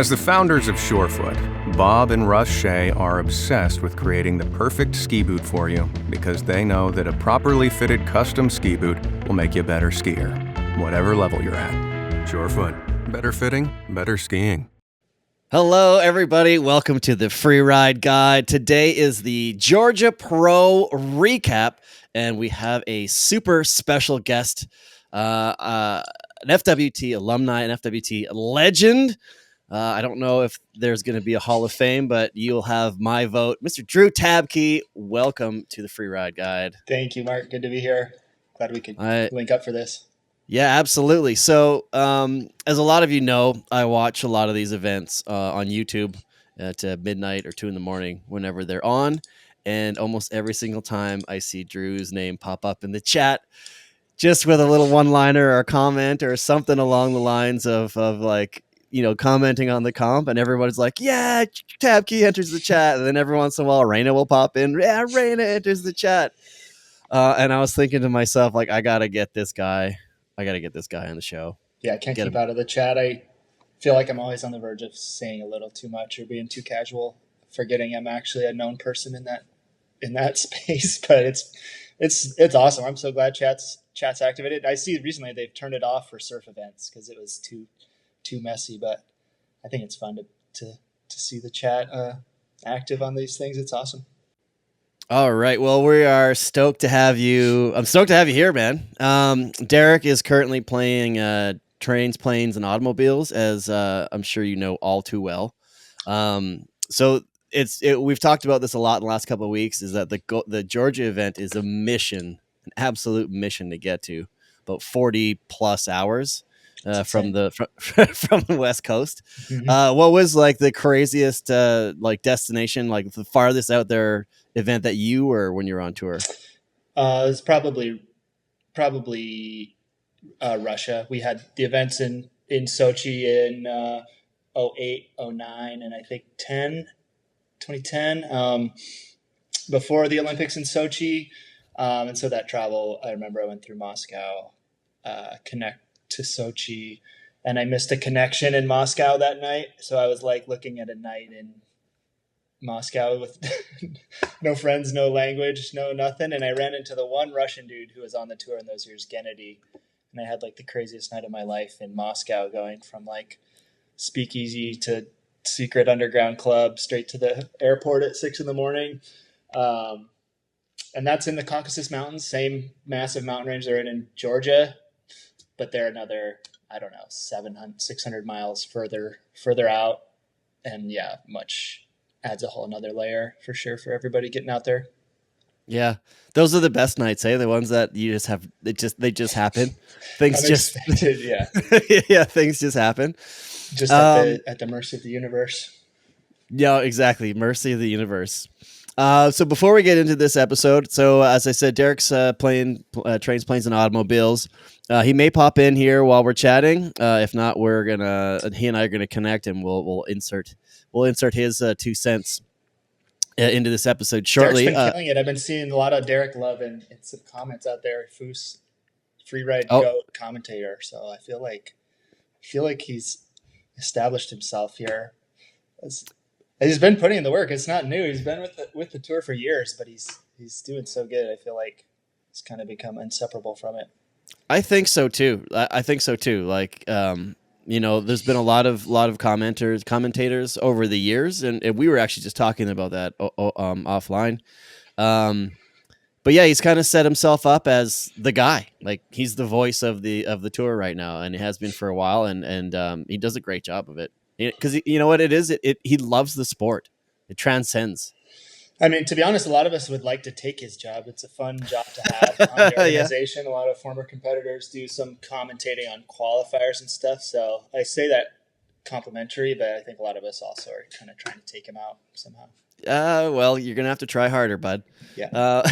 As the founders of Surefoot, Bob and Russ Shea are obsessed with creating the perfect ski boot for you because they know that a properly fitted custom ski boot will make you a better skier, whatever level you're at. Surefoot, better fitting, better skiing. Hello, everybody. Welcome to the Freeride Guide. Today is the Georgia Pro recap, and we have a super special guest, an FWT alumni, an FWT legend. I don't know if there's going to be a Hall of Fame, but you'll have my vote. Mr. Drew Tabke, welcome to the Freeride Guide. Thank you, Mark. Good to be here. Glad we could link up for this. Yeah, absolutely. So, as a lot of you know, I watch a lot of these events on YouTube at midnight or 2 a.m, whenever they're on. And almost every single time I see Drew's name pop up in the chat, just with a little one-liner or a comment or something along the lines of like, you know, commenting on the comp, and everybody's like, yeah, Tabke enters the chat. And then every once in a while, Raina will pop in. Yeah, Raina enters the chat. And I was thinking to myself, like, I got to get this guy on the show. Yeah, I can't keep out of the chat. I feel like I'm always on the verge of saying a little too much or being too casual, forgetting I'm actually a known person in that space. But it's awesome. I'm so glad chat's activated. I see recently they've turned it off for surf events because it was too messy, but I think it's fun to see the chat active on these things. It's awesome. All right. Well, we are stoked to have you. I'm stoked to have you here, man. Derek is currently playing Trains, Planes, and Automobiles, as I'm sure you know all too well. So we've talked about this a lot in the last couple of weeks, is that the Georgia event is a mission, an absolute mission to get to, about 40 plus hours. From the West Coast. Mm-hmm. What was like the craziest like destination, like the farthest out there event that you were when you were on tour? It was probably Russia. We had the events in Sochi in 08, 09, and I think 2010 before the Olympics in Sochi. And so that travel, I remember I went through Moscow, connect to Sochi, and I missed a connection in Moscow that night. So I was like looking at a night in Moscow with no friends, no language, no nothing. And I ran into the one Russian dude who was on the tour in those years, Gennady. And I had like the craziest night of my life in Moscow, going from like speakeasy to secret underground club straight to the airport at 6 a.m. And that's in the Caucasus Mountains, same massive mountain range they're in Georgia. But they're another, I don't know, 600 miles further out. And yeah, much adds a whole another layer for sure for everybody getting out there. Yeah. Those are the best nights, the ones that you just have, they just happen. Things just, yeah. Yeah, things just happen. Just at the mercy of the universe. Yeah, exactly. Mercy of the universe. So before we get into this episode, as I said, Derek's playing Trains, Planes, and Automobiles. He may pop in here while we're chatting. If not, he and I are gonna connect, and we'll insert his 2 cents into this episode shortly. Derek's been killing it. I've been seeing a lot of Derek love in some comments out there. Foos, Freeride GOAT commentator. So I feel like he's established himself here. He's been putting in the work. It's not new. He's been with the tour for years, but he's doing so good. I feel like he's kind of become inseparable from it. I think so too. Like, you know, there's been a lot of commentators over the years, and we were actually just talking about that offline. But yeah, he's kind of set himself up as the guy. Like, he's the voice of the tour right now, and he has been for a while, and he does a great job of it. Because you know what it is, he loves the sport. It transcends. I mean, to be honest, a lot of us would like to take his job. It's a fun job to have on the organization. Yeah. A lot of former competitors do some commentating on qualifiers and stuff. So I say that complimentary, but I think a lot of us also are kind of trying to take him out somehow. Well, you're gonna have to try harder, bud. Yeah.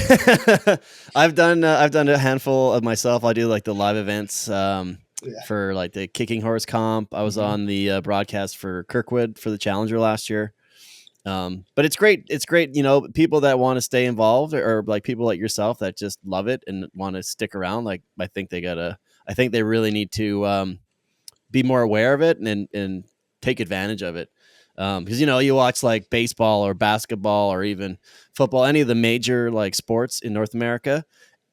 I've done a handful of myself. I do like the live events. For like the Kicking Horse comp. I was on the broadcast for Kirkwood for the Challenger last year. But it's great. It's great. You know, people that want to stay involved or like people like yourself that just love it and want to stick around. Like, I think they really need to be more aware of it and take advantage of it. Because you watch like baseball or basketball or even football, any of the major like sports in North America.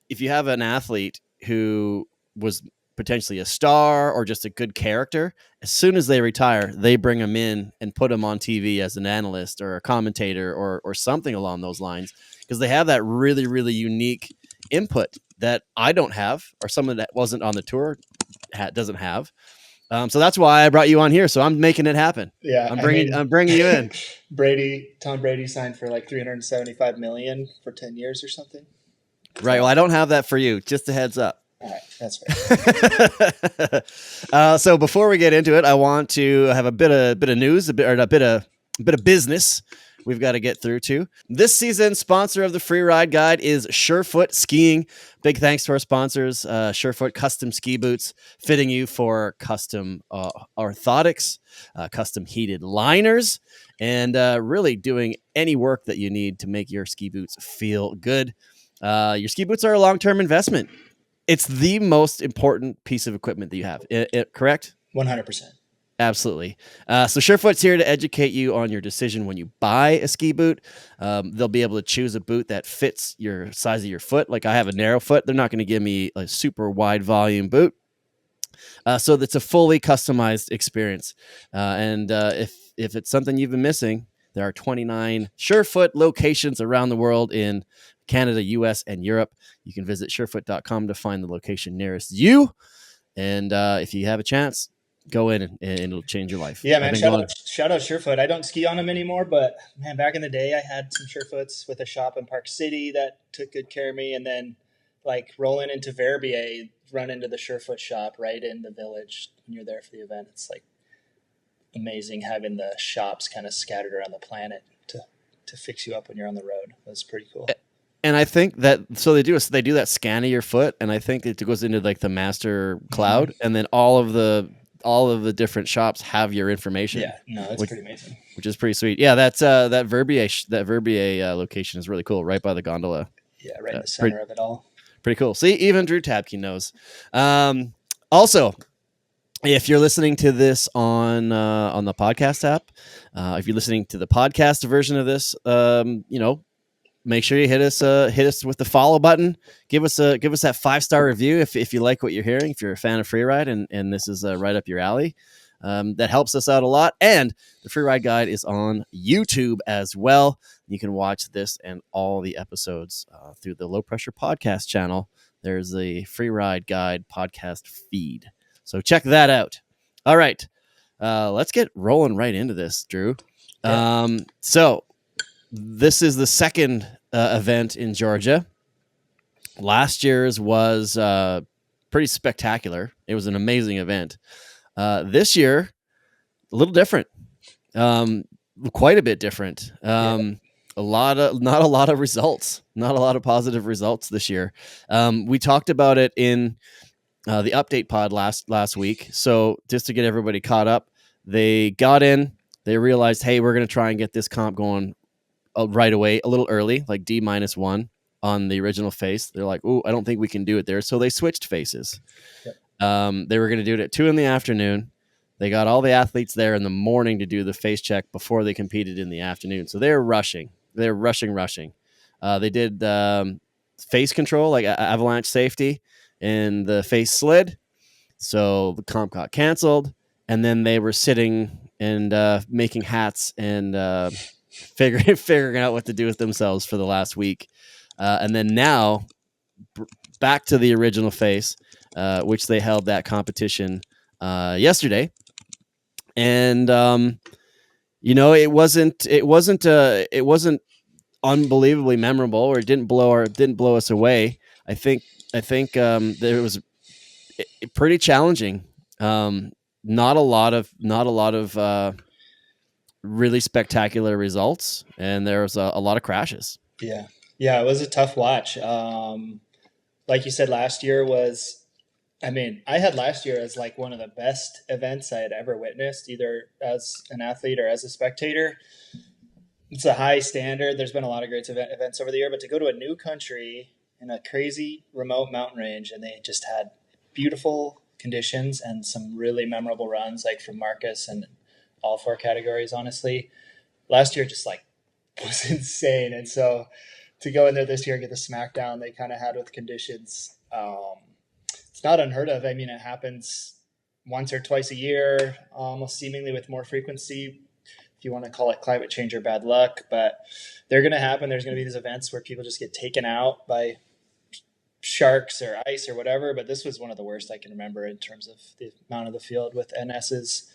If you have an athlete who was potentially a star or just a good character, as soon as they retire, they bring them in and put them on TV as an analyst or a commentator or something along those lines, because they have that really, really unique input that I don't have, or someone that wasn't on the tour doesn't have. So that's why I brought you on here. So I'm making it happen. Yeah, I'm bringing you in. Tom Brady signed for like $375 million for 10 years or something. Right. Well, I don't have that for you. Just a heads up. All right, that's fair. So before we get into it, I want to have a bit of news, a bit of business we've got to get through too. This season's sponsor of the Freeride Guide is Surefoot Skiing. Big thanks to our sponsors, Surefoot Custom Ski Boots, fitting you for custom orthotics, custom heated liners, and really doing any work that you need to make your ski boots feel good. Your ski boots are a long-term investment. It's the most important piece of equipment that you have. Correct? 100%. Absolutely. So Surefoot's here to educate you on your decision when you buy a ski boot. They'll be able to choose a boot that fits your size of your foot. Like I have a narrow foot. They're not going to give me a super wide volume boot. So it's a fully customized experience. And if it's something you've been missing, there are 29 Surefoot locations around the world in Canada, US, and Europe. You can visit surefoot.com to find the location nearest you. And if you have a chance, go in and it'll change your life. Yeah, man. Shout out Surefoot. I don't ski on them anymore, but man, back in the day, I had some Surefoots with a shop in Park City that took good care of me. And then like rolling into Verbier, run into the Surefoot shop right in the village when you're there for the event. It's like amazing having the shops kind of scattered around the planet to fix you up when you're on the road. That's pretty cool. And I think that they do that scan of your foot, and I think it goes into like the master cloud, and then all of the different shops have your information. Yeah, no, that's pretty amazing. Which is pretty sweet. Yeah, that's that Verbier location is really cool, right by the gondola. Yeah, right in the center of it all. Pretty cool. See, even Drew Tabke knows. Also, if you're listening to this on the podcast app, if you're listening to the podcast version of this, make sure you hit us with the follow button. Give us that 5-star review if you like what you're hearing. If you're a fan of Freeride and this is right up your alley, that helps us out a lot. And the Freeride Guide is on YouTube as well. You can watch this and all the episodes through the Low Pressure Podcast channel. There's a Freeride Guide podcast feed, so check that out. All right, let's get rolling right into this, Drew. Yeah. So this is the second event in Georgia. Last year's was pretty spectacular. It was an amazing event. This year, a little different, quite a bit different. Not a lot of results, not a lot of positive results this year. We talked about it in the update pod last week. So just to get everybody caught up, they got in, they realized, hey, we're going to try and get this comp going right away, a little early, like D-1 on the original face. They're like, ooh, I don't think we can do it there. So they switched faces. Yep. They were going to do it at 2 p.m. They got all the athletes there in the morning to do the face check before they competed in the afternoon. So they're rushing. They're rushing. They did face control, like avalanche safety, and the face slid. So the comp got canceled. And then they were sitting and making hats and figuring out what to do with themselves for the last week. And then now back to the original face, which they held that competition yesterday. And, it wasn't unbelievably memorable, or it didn't blow us away. I think there was pretty challenging. Not a lot of really spectacular results, and there was a lot of crashes. Yeah, it was a tough watch. Like you said, last year I had last year as like one of the best events I had ever witnessed, either as an athlete or as a spectator. It's a high standard. There's been a lot of great events over the year, but to go to a new country in a crazy remote mountain range, and they just had beautiful conditions and some really memorable runs, like from Marcus and all 4 categories, honestly. Last year just like was insane. And so to go in there this year and get the smackdown they kind of had with conditions, it's not unheard of. I mean, it happens once or twice a year, almost seemingly with more frequency, if you want to call it climate change or bad luck, but they're going to happen. There's going to be these events where people just get taken out by sharks or ice or whatever. But this was one of the worst I can remember in terms of the amount of the field with NS's.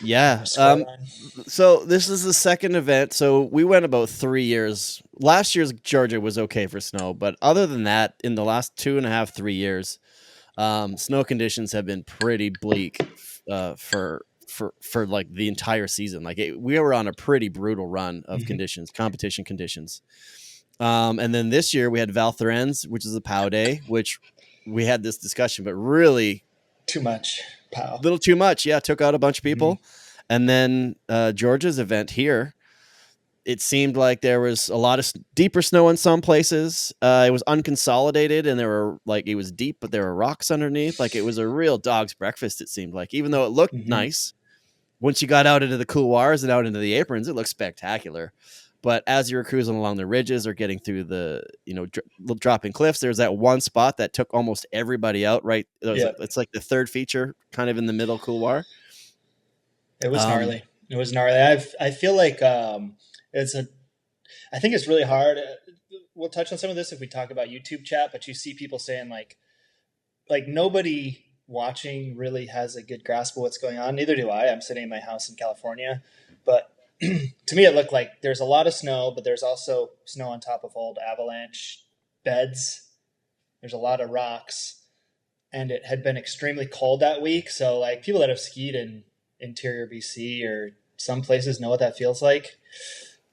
Yeah. So this is the second event. So we went about 3 years. Last year's Georgia was okay for snow, but other than that, in the last 2.5, 3 years, snow conditions have been pretty bleak for like the entire season. Like we were on a pretty brutal run of conditions, competition conditions. And then this year we had Val Thorens, which is a POW day, which we had this discussion, but really too much POW. A little too much. Yeah. Took out a bunch of people. And then Georgia's event here, it seemed like there was a lot of deeper snow in some places. It was unconsolidated and it was deep, but there were rocks underneath. Like it was a real dog's breakfast. It seemed like, even though it looked nice, once you got out into the couloirs and out into the aprons, it looked spectacular. But as you were cruising along the ridges or getting through the, dropping cliffs, there's that one spot that took almost everybody out, right? It's like the third feature kind of in the middle couloir. It was gnarly. It was gnarly. I feel like I think it's really hard. We'll touch on some of this if we talk about YouTube chat, but you see people saying like nobody watching really has a good grasp of what's going on. Neither do I. I'm sitting in my house in California, but to me, it looked like there's a lot of snow, but there's also snow on top of old avalanche beds. There's a lot of rocks, and it had been extremely cold that week. So like people that have skied in interior BC or some places know what that feels like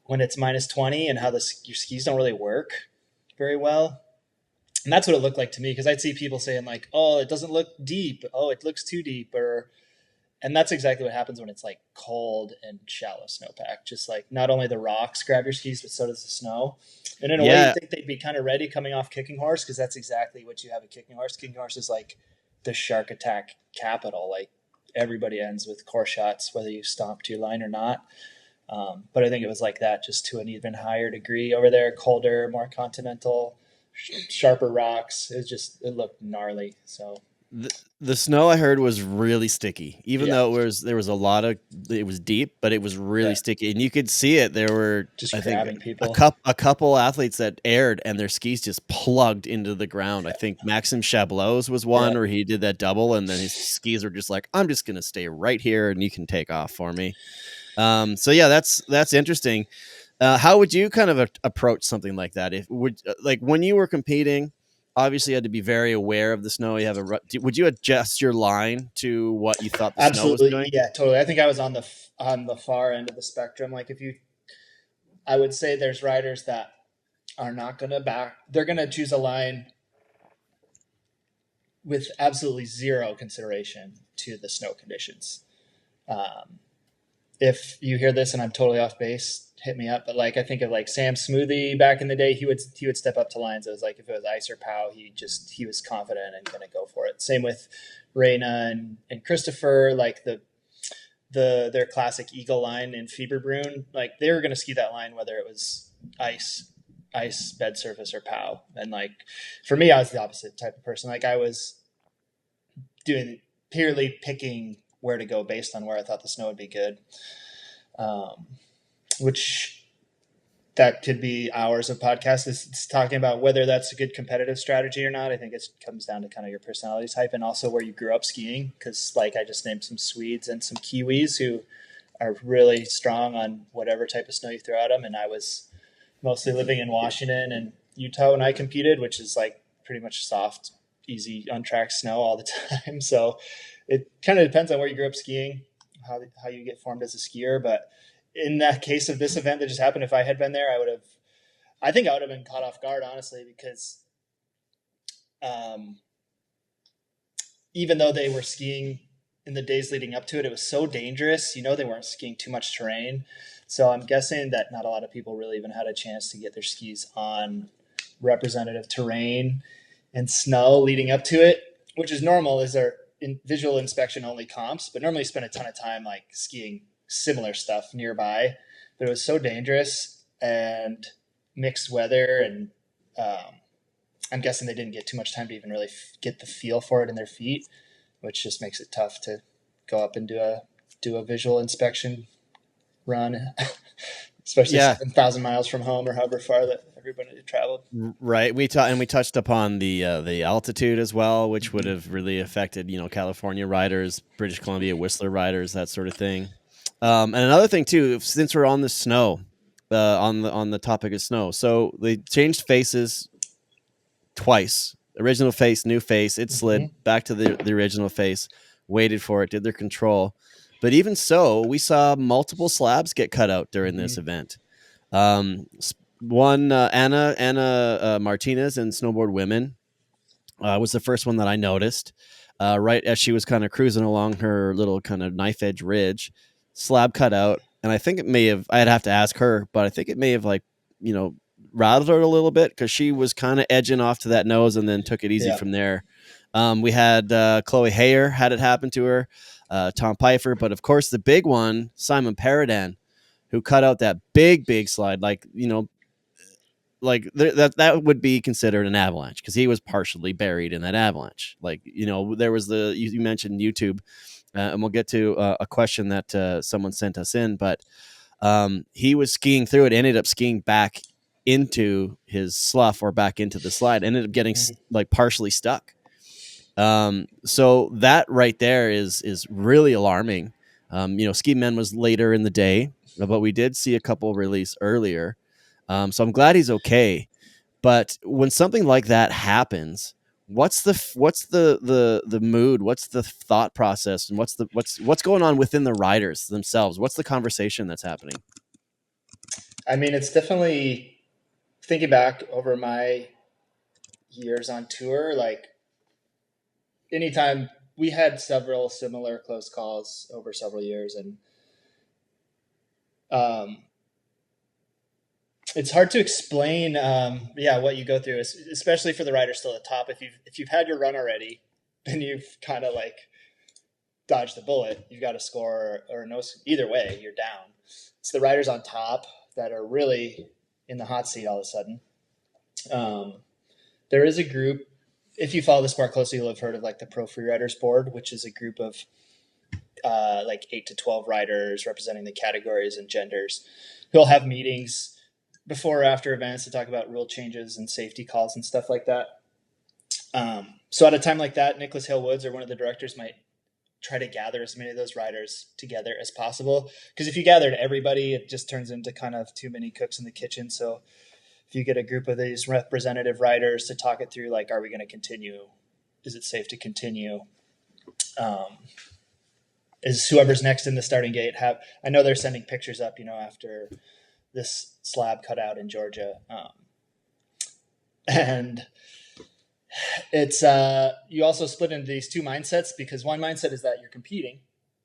when it's minus 20 and how your skis don't really work very well. And that's what it looked like to me, because I'd see people saying like, oh, it doesn't look deep. Oh, it looks too deep. And that's exactly what happens when it's like cold and shallow snowpack. Just like not only the rocks grab your skis, but so does the snow. And in a way, you think they'd be kind of ready coming off Kicking Horse, because that's exactly what you have at Kicking Horse. Kicking Horse is like the shark attack capital. Like everybody ends with core shots, whether you stomp to your line or not. But I think it was like that, just to an even higher degree over there, colder, more continental, sharper rocks. It looked gnarly. So the snow I heard was really sticky, even though there was it was deep, but it was really sticky, and you could see it. There were just grabbing people. A couple athletes that aired and their skis just plugged into the ground. I think Maxim Chablot's was one where he did that double, and then his skis were just like, I'm just going to stay right here and you can take off for me. So yeah, that's interesting. How would you kind of approach something like that? When you were competing, obviously you had to be very aware of the snow. Would you adjust your line to what you thought the snow was doing? Yeah, totally. I think I was on the far end of the spectrum. Like I would say there's riders that are not going to back. They're going to choose a line with absolutely zero consideration to the snow conditions. If you hear this and I'm totally off base, hit me up. But like, I think of like Sam Smoothie back in the day, he would step up to lines. It was like, if it was ice or POW, he was confident and going to go for it. Same with Reyna and Christopher, like their classic Eagle line in Fieberbrunn, like they were going to ski that line, whether it was ice, bed surface, or POW. And like, for me, I was the opposite type of person. Like I was doing purely picking where to go based on where I thought the snow would be good. Which that could be hours of podcast. It's talking about whether that's a good competitive strategy or not. I think it comes down to kind of your personality type and also where you grew up skiing. Because like I just named some Swedes and some Kiwis who are really strong on whatever type of snow you throw at them. And I was mostly living in Washington and Utah when I competed, which is like pretty much soft, easy, untracked snow all the time. So it kind of depends on where you grew up skiing, how you get formed as a skier. But in that case of this event that just happened, if I had been there, I think I would have been caught off guard, honestly, because even though they were skiing in the days leading up to it, it was so dangerous. They weren't skiing too much terrain. So I'm guessing that not a lot of people really even had a chance to get their skis on representative terrain and snow leading up to it, which is normal as they're in visual inspection only comps, but normally spend a ton of time like skiing similar stuff nearby, but it was so dangerous and mixed weather. And I'm guessing they didn't get too much time to even really get the feel for it in their feet, which just makes it tough to go up and do a visual inspection run, especially 7,000 miles from home or however far that everybody traveled. Right. We touched upon the altitude as well, which would have really affected, California riders, British Columbia Whistler riders, that sort of thing. And another thing too, since we're on the snow, on the topic of snow, so they changed faces twice. Original face, new face. It slid back to the original face. Waited for it. Did their control. But even so, we saw multiple slabs get cut out during this event. One, Anna Martinez in Snowboard Women was the first one that I noticed. Right as she was kind of cruising along her little kind of knife edge ridge, slab cut out. And I think it may have, I'd have to ask her, but I think it may have rattled her a little bit because she was kind of edging off to that nose and then took it easy from there. We had Chloe Hayer had it happen to her, Tom Pfeiffer, but of course the big one, Simon Paradan, who cut out that big slide, that would be considered an avalanche because he was partially buried in that avalanche. There was you mentioned YouTube, and we'll get to a question that someone sent us in, but he was skiing through it, ended up skiing back into his slough or back into the slide, ended up getting partially stuck. So that right there is really alarming. Ski Men was later in the day, but we did see a couple release earlier. So I'm glad he's okay. But when something like that happens, what's the mood? What's the thought process? And what's going on within the riders themselves? What's the conversation that's happening? I mean, it's definitely, thinking back over my years on tour, anytime we had several similar close calls over several years, and it's hard to explain what you go through, especially for the riders still at the top. If you've had your run already and you've kind of dodged the bullet, you've got a score or no, either way you're down. It's the riders on top that are really in the hot seat all of a sudden. There is a group, if you follow the sport closely, you'll have heard of the Pro Freeriders Board, which is a group of 8 to 12 riders representing the categories and genders who'll have meetings before or after events to talk about rule changes and safety calls and stuff like that. So at a time like that, Nicholas Hale Woods or one of the directors might try to gather as many of those riders together as possible. Because if you gathered everybody, it just turns into kind of too many cooks in the kitchen. So if you get a group of these representative riders to talk it through, are we going to continue? Is it safe to continue? Is whoever's next in the starting gate I know they're sending pictures up, after this slab cut out in Georgia. And it's, you also split into these two mindsets, because one mindset is that you're competing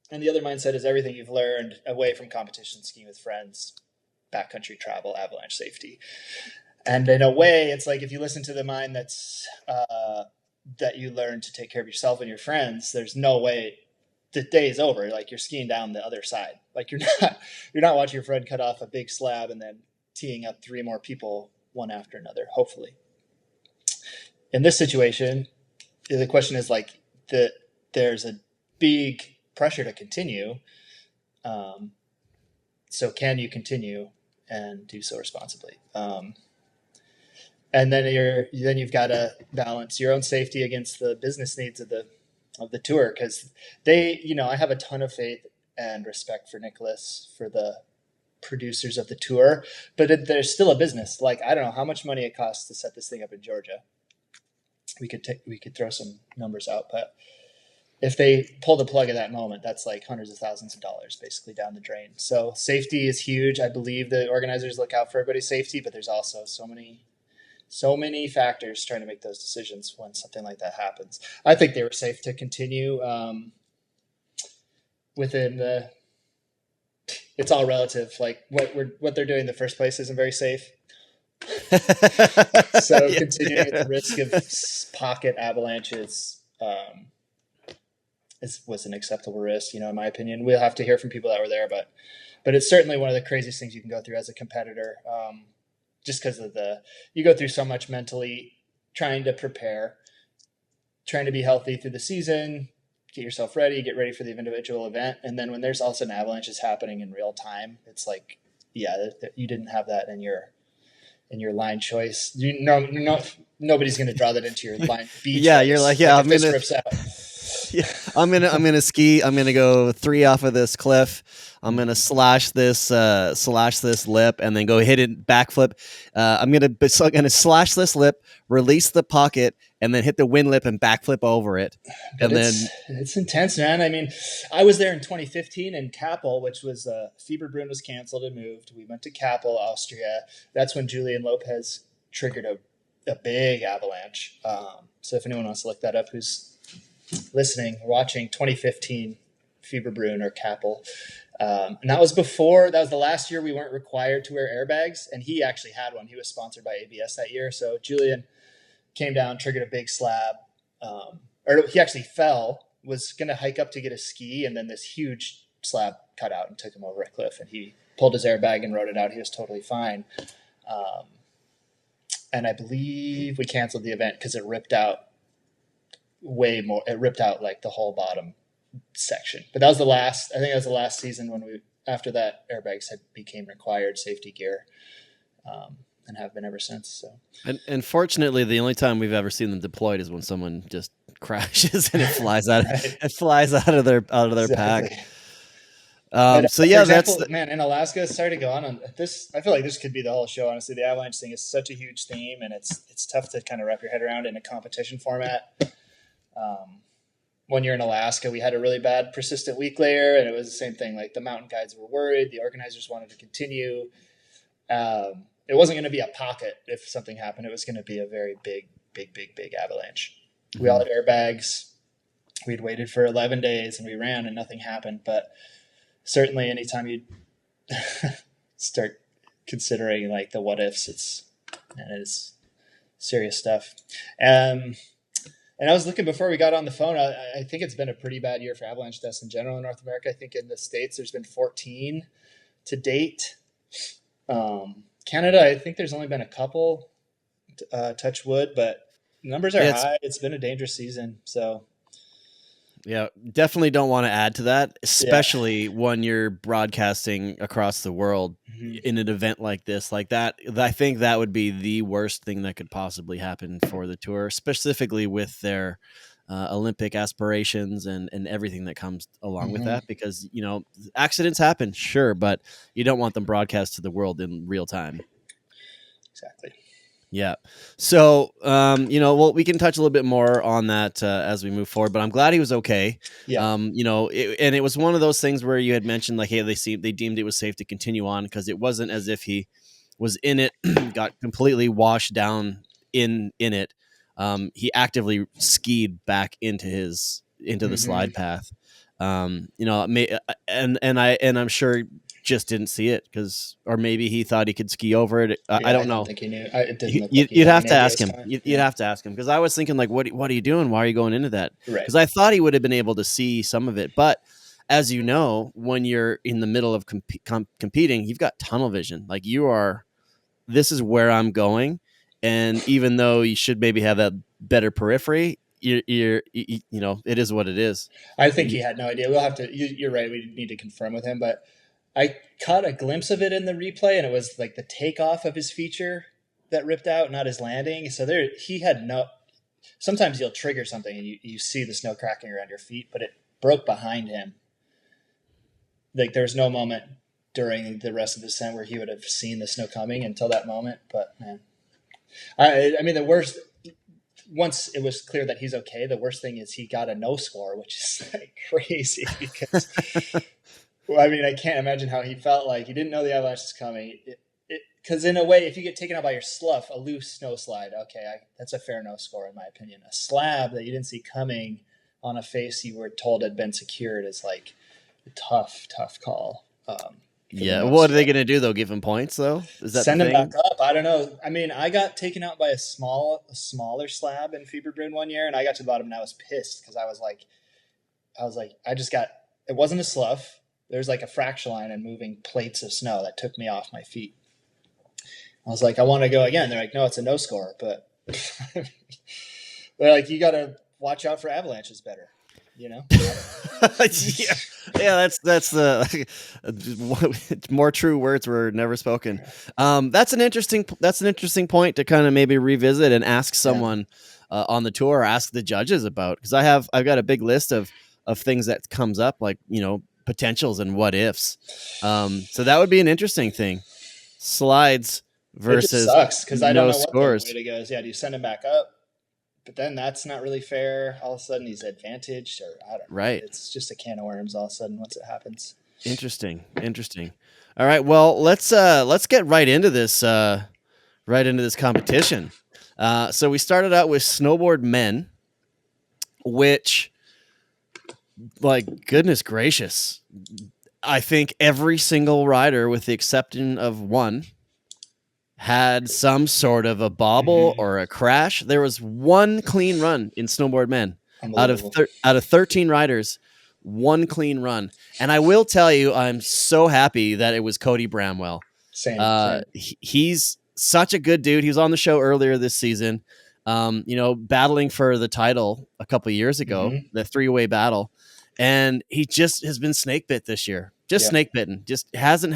and the other mindset is everything you've learned away from competition, skiing with friends, backcountry travel, avalanche safety. And in a way, it's if you listen to the mind that's, that you learn to take care of yourself and your friends, there's no way the day is over. You're skiing down the other side. You're not watching your friend cut off a big slab and then teeing up 3 more people one after another, hopefully. In this situation, the question is there's a big pressure to continue. So can you continue and do so responsibly? And then you've got to balance your own safety against the business needs of the tour, because I have a ton of faith and respect for Nicholas, for the producers of the tour, but there's still a business. I don't know how much money it costs to set this thing up in Georgia. We could throw some numbers out, but if they pull the plug at that moment, that's hundreds of thousands of dollars basically down the drain. So safety is huge. I believe the organizers look out for everybody's safety, but there's also so many factors trying to make those decisions when something like that happens. I think they were safe to continue within it's all relative. What they're doing in the first place isn't very safe. So continuing at the risk of pocket avalanches was an acceptable risk, in my opinion. We'll have to hear from people that were there, but it's certainly one of the craziest things you can go through as a competitor. Just because you go through so much mentally, trying to prepare, trying to be healthy through the season, get yourself ready, get ready for the individual event. And then when there's also an avalanche is happening in real time, it's like, yeah, you didn't have that in your line choice. Nobody's going to draw that into your line B Yeah, choice. you're like, yeah, if this rips out. Yeah, I'm gonna ski. I'm gonna go 3 off of this cliff. I'm gonna slash this lip and then go hit it backflip. I'm gonna slash this lip, release the pocket, and then hit the wind lip and backflip over it. But it's intense, man. I mean, I was there in 2015 in Kappel, which was Fieberbrunn was canceled and moved. We went to Kappel, Austria. That's when Julian Lopez triggered a big avalanche. So if anyone wants to look that up, who's listening, watching 2015 Fieberbrunn or Kappel. And that was the last year we weren't required to wear airbags. And he actually had one. He was sponsored by ABS that year. So Julian came down, triggered a big slab, or he actually fell, was going to hike up to get a ski. And then this huge slab cut out and took him over a cliff. And he pulled his airbag and rode it out. He was totally fine. And I believe we canceled the event because it ripped out way more. It ripped out like the whole bottom section. But that was the last season when after that airbags became required safety gear, and have been ever since. So and fortunately, the only time we've ever seen them deployed is when someone just crashes and it flies out. Right. It flies out of their Exactly. pack. For example, that's man, in Alaska, sorry to go on this. I feel like this could be the whole show. Honestly, the avalanche thing is such a huge theme, and it's tough to kind of wrap your head around in a competition format. When you're in Alaska, we had a really bad persistent weak layer, and it was the same thing. Like the mountain guides were worried, the organizers wanted to continue. It wasn't going to be a pocket if something happened. It was going to be a very big avalanche. Mm-hmm. We all had airbags. We'd waited for 11 days and we ran and nothing happened. But certainly anytime you start considering like the what ifs, it is serious stuff. And I was looking before we got on the phone, I think it's been a pretty bad year for avalanche deaths in general in North America. I think in the States there's been 14 to date. Canada, I think there's only been a couple, touch wood, but numbers are high. It's been a dangerous season. So yeah, definitely don't want to add to that, especially when you're broadcasting across the world in an event like this, like that. I think that would be the worst thing that could possibly happen for the tour, specifically with their Olympic aspirations and everything that comes along with that, because, accidents happen, sure, but you don't want them broadcast to the world in real time. Exactly. Yeah. So, we can touch a little bit more on that as we move forward, but I'm glad he was okay. Yeah. And it was one of those things where you had mentioned like, hey, they deemed it was safe to continue on because it wasn't as if he was in it, got completely washed down in it. He actively skied back into the slide path. And I'm sure just didn't see it or maybe he thought he could ski over it. I don't know. I don't think he knew. It didn't look like you'd have to ask him. You'd have to ask him because I was thinking like, what are you doing? Why are you going into that? Right. Because I thought he would have been able to see some of it, but as you know, when you're in the middle of competing, you've got tunnel vision. Like this is where I'm going, and even though you should maybe have that better periphery, it is what it is. I think he had no idea. We'll have to. You're right. We need to confirm with him, but I caught a glimpse of it in the replay, and it was like the takeoff of his feature that ripped out, not his landing. So he had no. Sometimes you'll trigger something and you see the snow cracking around your feet, but it broke behind him. Like there was no moment during the rest of the descent where he would have seen the snow coming until that moment. But man, I mean, the worst. Once it was clear that he's okay, the worst thing is he got a no score, which is like crazy because. Well, I mean, I can't imagine how he felt. Like he didn't know the avalanche was coming. Because in a way, if you get taken out by your slough, a loose snow slide, okay, that's a fair no score in my opinion. A slab that you didn't see coming on a face you were told had been secured is like a tough call. Yeah, what are they going to do though? Give him points though? Is that send him back up? I don't know. I mean, I got taken out by a smaller slab in Fieberbrunn one year, and I got to the bottom and I was pissed because I was like, I was like, it wasn't a slough. There's like a fracture line and moving plates of snow that took me off my feet. I was like, I want to go again. They're like, no, it's a no score. But they're like, you got to watch out for avalanches better, you know? Yeah, that's the more true words were never spoken. That's an interesting point to kind of maybe revisit and ask someone on the tour, or ask the judges about, because I've got a big list of things that comes up, like, you know, potentials and what ifs. So that would be an interesting thing. Slides versus it just sucks because I don't no know scores. what the way to go is. Yeah, do you send him back up? But then that's not really fair. All of a sudden he's advantaged, or I don't know. Right. It's just a can of worms all of a sudden once it happens. Interesting. All right. Well, let's get right into this competition. So we started out with Snowboard Men, which, like, goodness gracious, I think every single rider, with the exception of one, had some sort of a bobble or a crash. There was one clean run in Snowboard Men out of 13 riders, one clean run. And I will tell you, I'm so happy that it was Cody Bramwell. Same. He's such a good dude. He was on the show earlier this season, you know, battling for the title a couple of years ago, the 3-way battle. And he just has been snake bit this year. Snake bitten. Just hasn't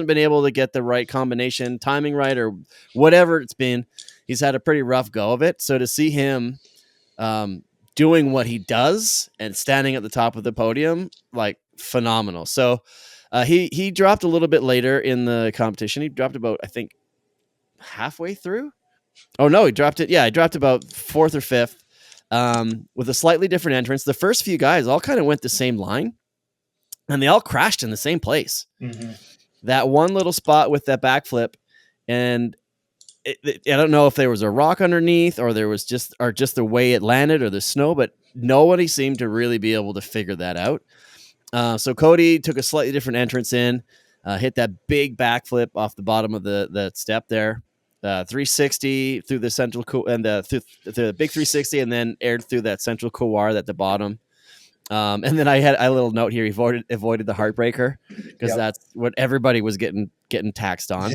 been able to get the right combination, timing right, or whatever it's been. He's had a pretty rough go of it. So to see him doing what he does and standing at the top of the podium, like, phenomenal. So he dropped a little bit later in the competition. He dropped about, I think, halfway through. Oh no, he dropped it. Yeah, he dropped about 4th or 5th. With a slightly different entrance. The first few guys all kind of went the same line, and they all crashed in the same place. That one little spot with that backflip, and I don't know if there was a rock underneath, or there was just the way it landed, or the snow, but nobody seemed to really be able to figure that out. So Cody took a slightly different entrance in, hit that big backflip off the bottom of the step there. 360 through the central and through the big 360, and then aired through that central couloir at the bottom. And then I had a little note here: he avoided the heartbreaker, because that's what everybody was getting taxed on.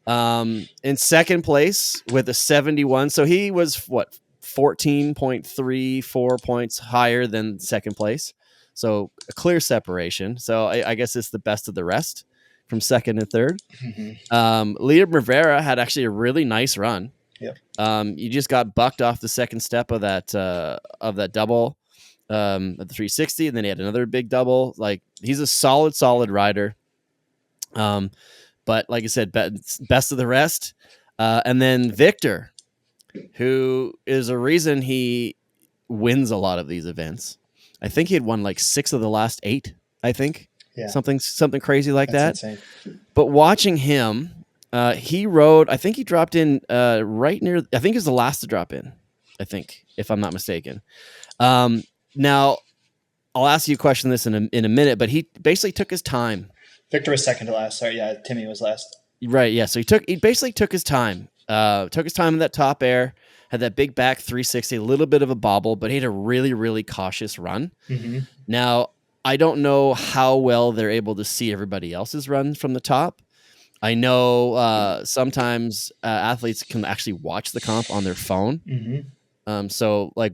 In second place with a 71, so he was 14.34 points higher than second place, so a clear separation. So I guess it's the best of the rest from second and third. Liam Rivera had actually a really nice run. You just got bucked off the second step of that double at the 360, and then he had another big double. Like, he's a solid rider. But like I said, best of the rest. And then Victor, who is a reason he wins a lot of these events. I think he had won like 6 of the last 8, I think. Something crazy like That's that. insane. But watching him, he rode, I think he dropped in right near, I think he was the last to drop in, I think, if I'm not mistaken. Now, I'll ask you a question this in a minute, but he basically took his time. Victor was second to last. Sorry, yeah, Timmy was last. Right, yeah. So he basically took his time. Took his time in that top air, had that big back 360, a little bit of a bobble, but he had a really, really cautious run. Now, I don't know how well they're able to see everybody else's run from the top. I know sometimes athletes can actually watch the comp on their phone. So, like,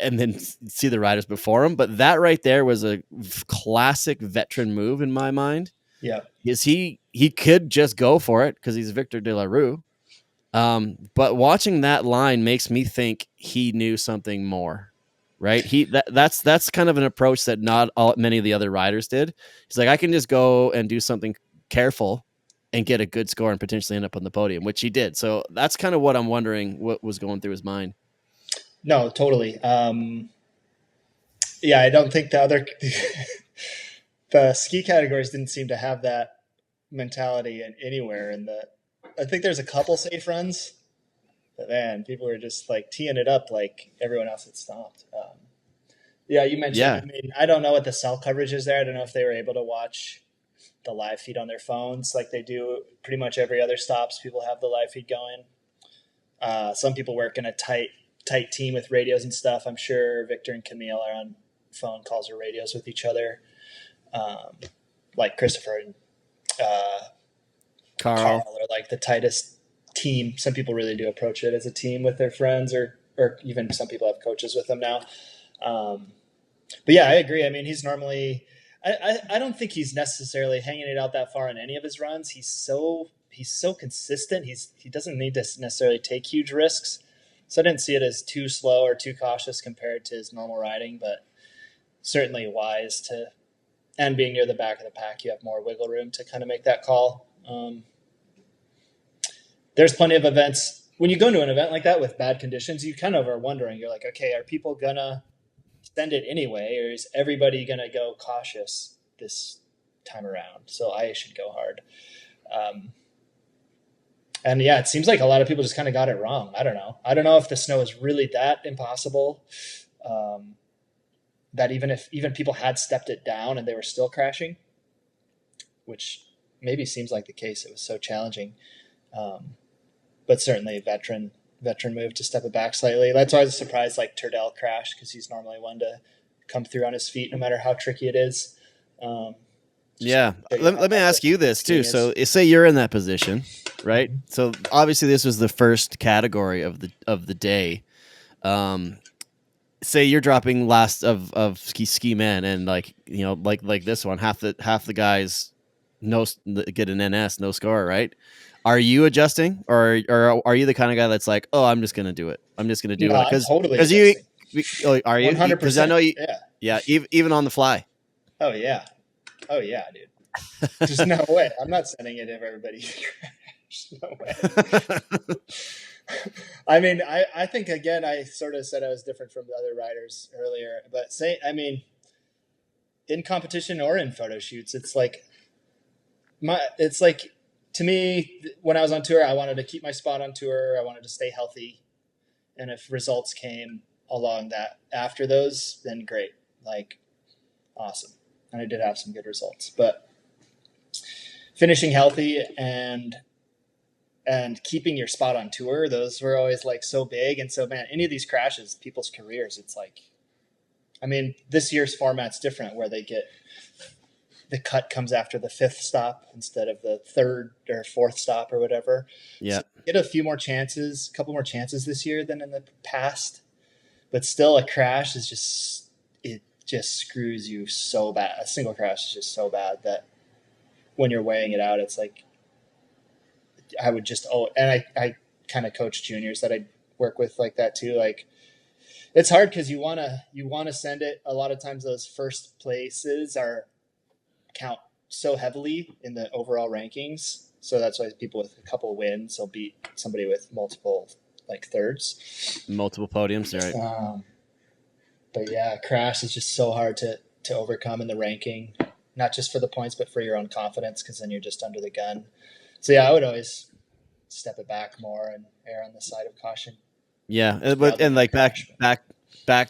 and then see the riders before them. But that right there was a classic veteran move in my mind. Is he could just go for it because he's Victor De La Rue. But watching that line makes me think he knew something more. Right. That's kind of an approach that not many of the other riders did. He's like, I can just go and do something careful and get a good score and potentially end up on the podium, which he did. So that's kind of what I'm wondering, what was going through his mind. No, totally. Yeah, I don't think the ski categories didn't seem to have that mentality anywhere. I think there's a couple safe runs, but man, people were just like teeing it up like everyone else had stopped. Yeah, you mentioned. Yeah. I mean, I don't know what the cell coverage is there. I don't know if they were able to watch the live feed on their phones like they do pretty much every other stops. People have the live feed going. Some people work in a tight team with radios and stuff. I'm sure Victor and Camille are on phone calls or radios with each other. Like Christopher and Carl are like the tightest team. Some people really do approach it as a team with their friends, or even some people have coaches with them now. But yeah, I agree. I mean, he's normally, I don't think he's necessarily hanging it out that far in any of his runs. He's so consistent. He doesn't need to necessarily take huge risks. So I didn't see it as too slow or too cautious compared to his normal riding, but certainly wise to, and being near the back of the pack, you have more wiggle room to kind of make that call. There's plenty of events. When you go to an event like that with bad conditions, you kind of are wondering, you're like, okay, are people gonna send it anyway, or is everybody gonna go cautious this time around? So I should go hard. And yeah, it seems like a lot of people just kind of got it wrong. I don't know if the snow is really that impossible, that even people had stepped it down and they were still crashing, which maybe seems like the case. It was so challenging. But certainly a veteran move to step it back slightly. That's why I was surprised like Turdell crashed, because he's normally one to come through on his feet no matter how tricky it is. Yeah. Let me ask you this too. So say you're in that position, right? Mm-hmm. So obviously this was the first category of the day. Say you're dropping last of ski men, and like this one, half the guys get an NS, no score, right? Are you adjusting, or are you the kind of guy that's like, oh, I'm just gonna do it. I'm just gonna do it because you are you 100%. Because I know you, yeah, even on the fly. Oh yeah, dude. There's no way. I'm not sending it if everybody crashed. No way. I mean, I think, again, I sort of said I was different from the other riders earlier, but in competition or in photo shoots, it's like to me, when I was on tour, I wanted to keep my spot on tour. I wanted to stay healthy. And if results came along that after those, then great, like awesome. And I did have some good results, but finishing healthy and keeping your spot on tour, those were always like so big. And so, man, any of these crashes, people's careers, it's like, I mean, this year's format's different, where they get the cut comes after the fifth stop instead of the third or fourth stop or whatever. Yeah. So get a couple more chances this year than in the past, but still a crash is it just screws you so bad. A single crash is just so bad that when you're weighing it out, it's like, I would just, and I kind of coach juniors that I work with like that too. Like, it's hard because you want to send it. A lot of times those first places count so heavily in the overall rankings. So that's why people with a couple wins will beat somebody with multiple like thirds. Multiple podiums, right? But yeah, crash is just so hard to overcome in the ranking, not just for the points, but for your own confidence, because then you're just under the gun. So yeah, I would always step it back more and err on the side of caution. Yeah, and like back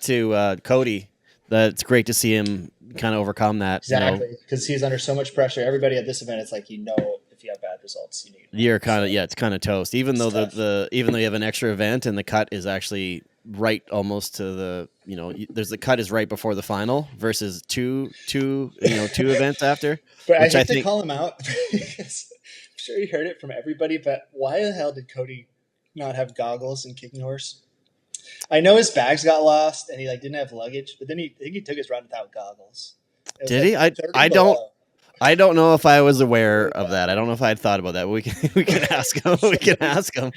to Cody, that's great to see him kind of overcome that. Exactly, because he's under so much pressure. Everybody at this event, it's like, if you have bad results, you're kind of it's kind of toast. Even though even though you have an extra event and the cut is actually right almost to the there's the cut is right before the final versus two events after. But I hate to call him out because I'm sure you heard it from everybody. But why the hell did Cody not have goggles and kicking horse? I know his bags got lost and he didn't have luggage, but then he took his run without goggles. Did he? I don't know if I was aware of that. I don't know if I had thought about that. We can ask him. We can ask him.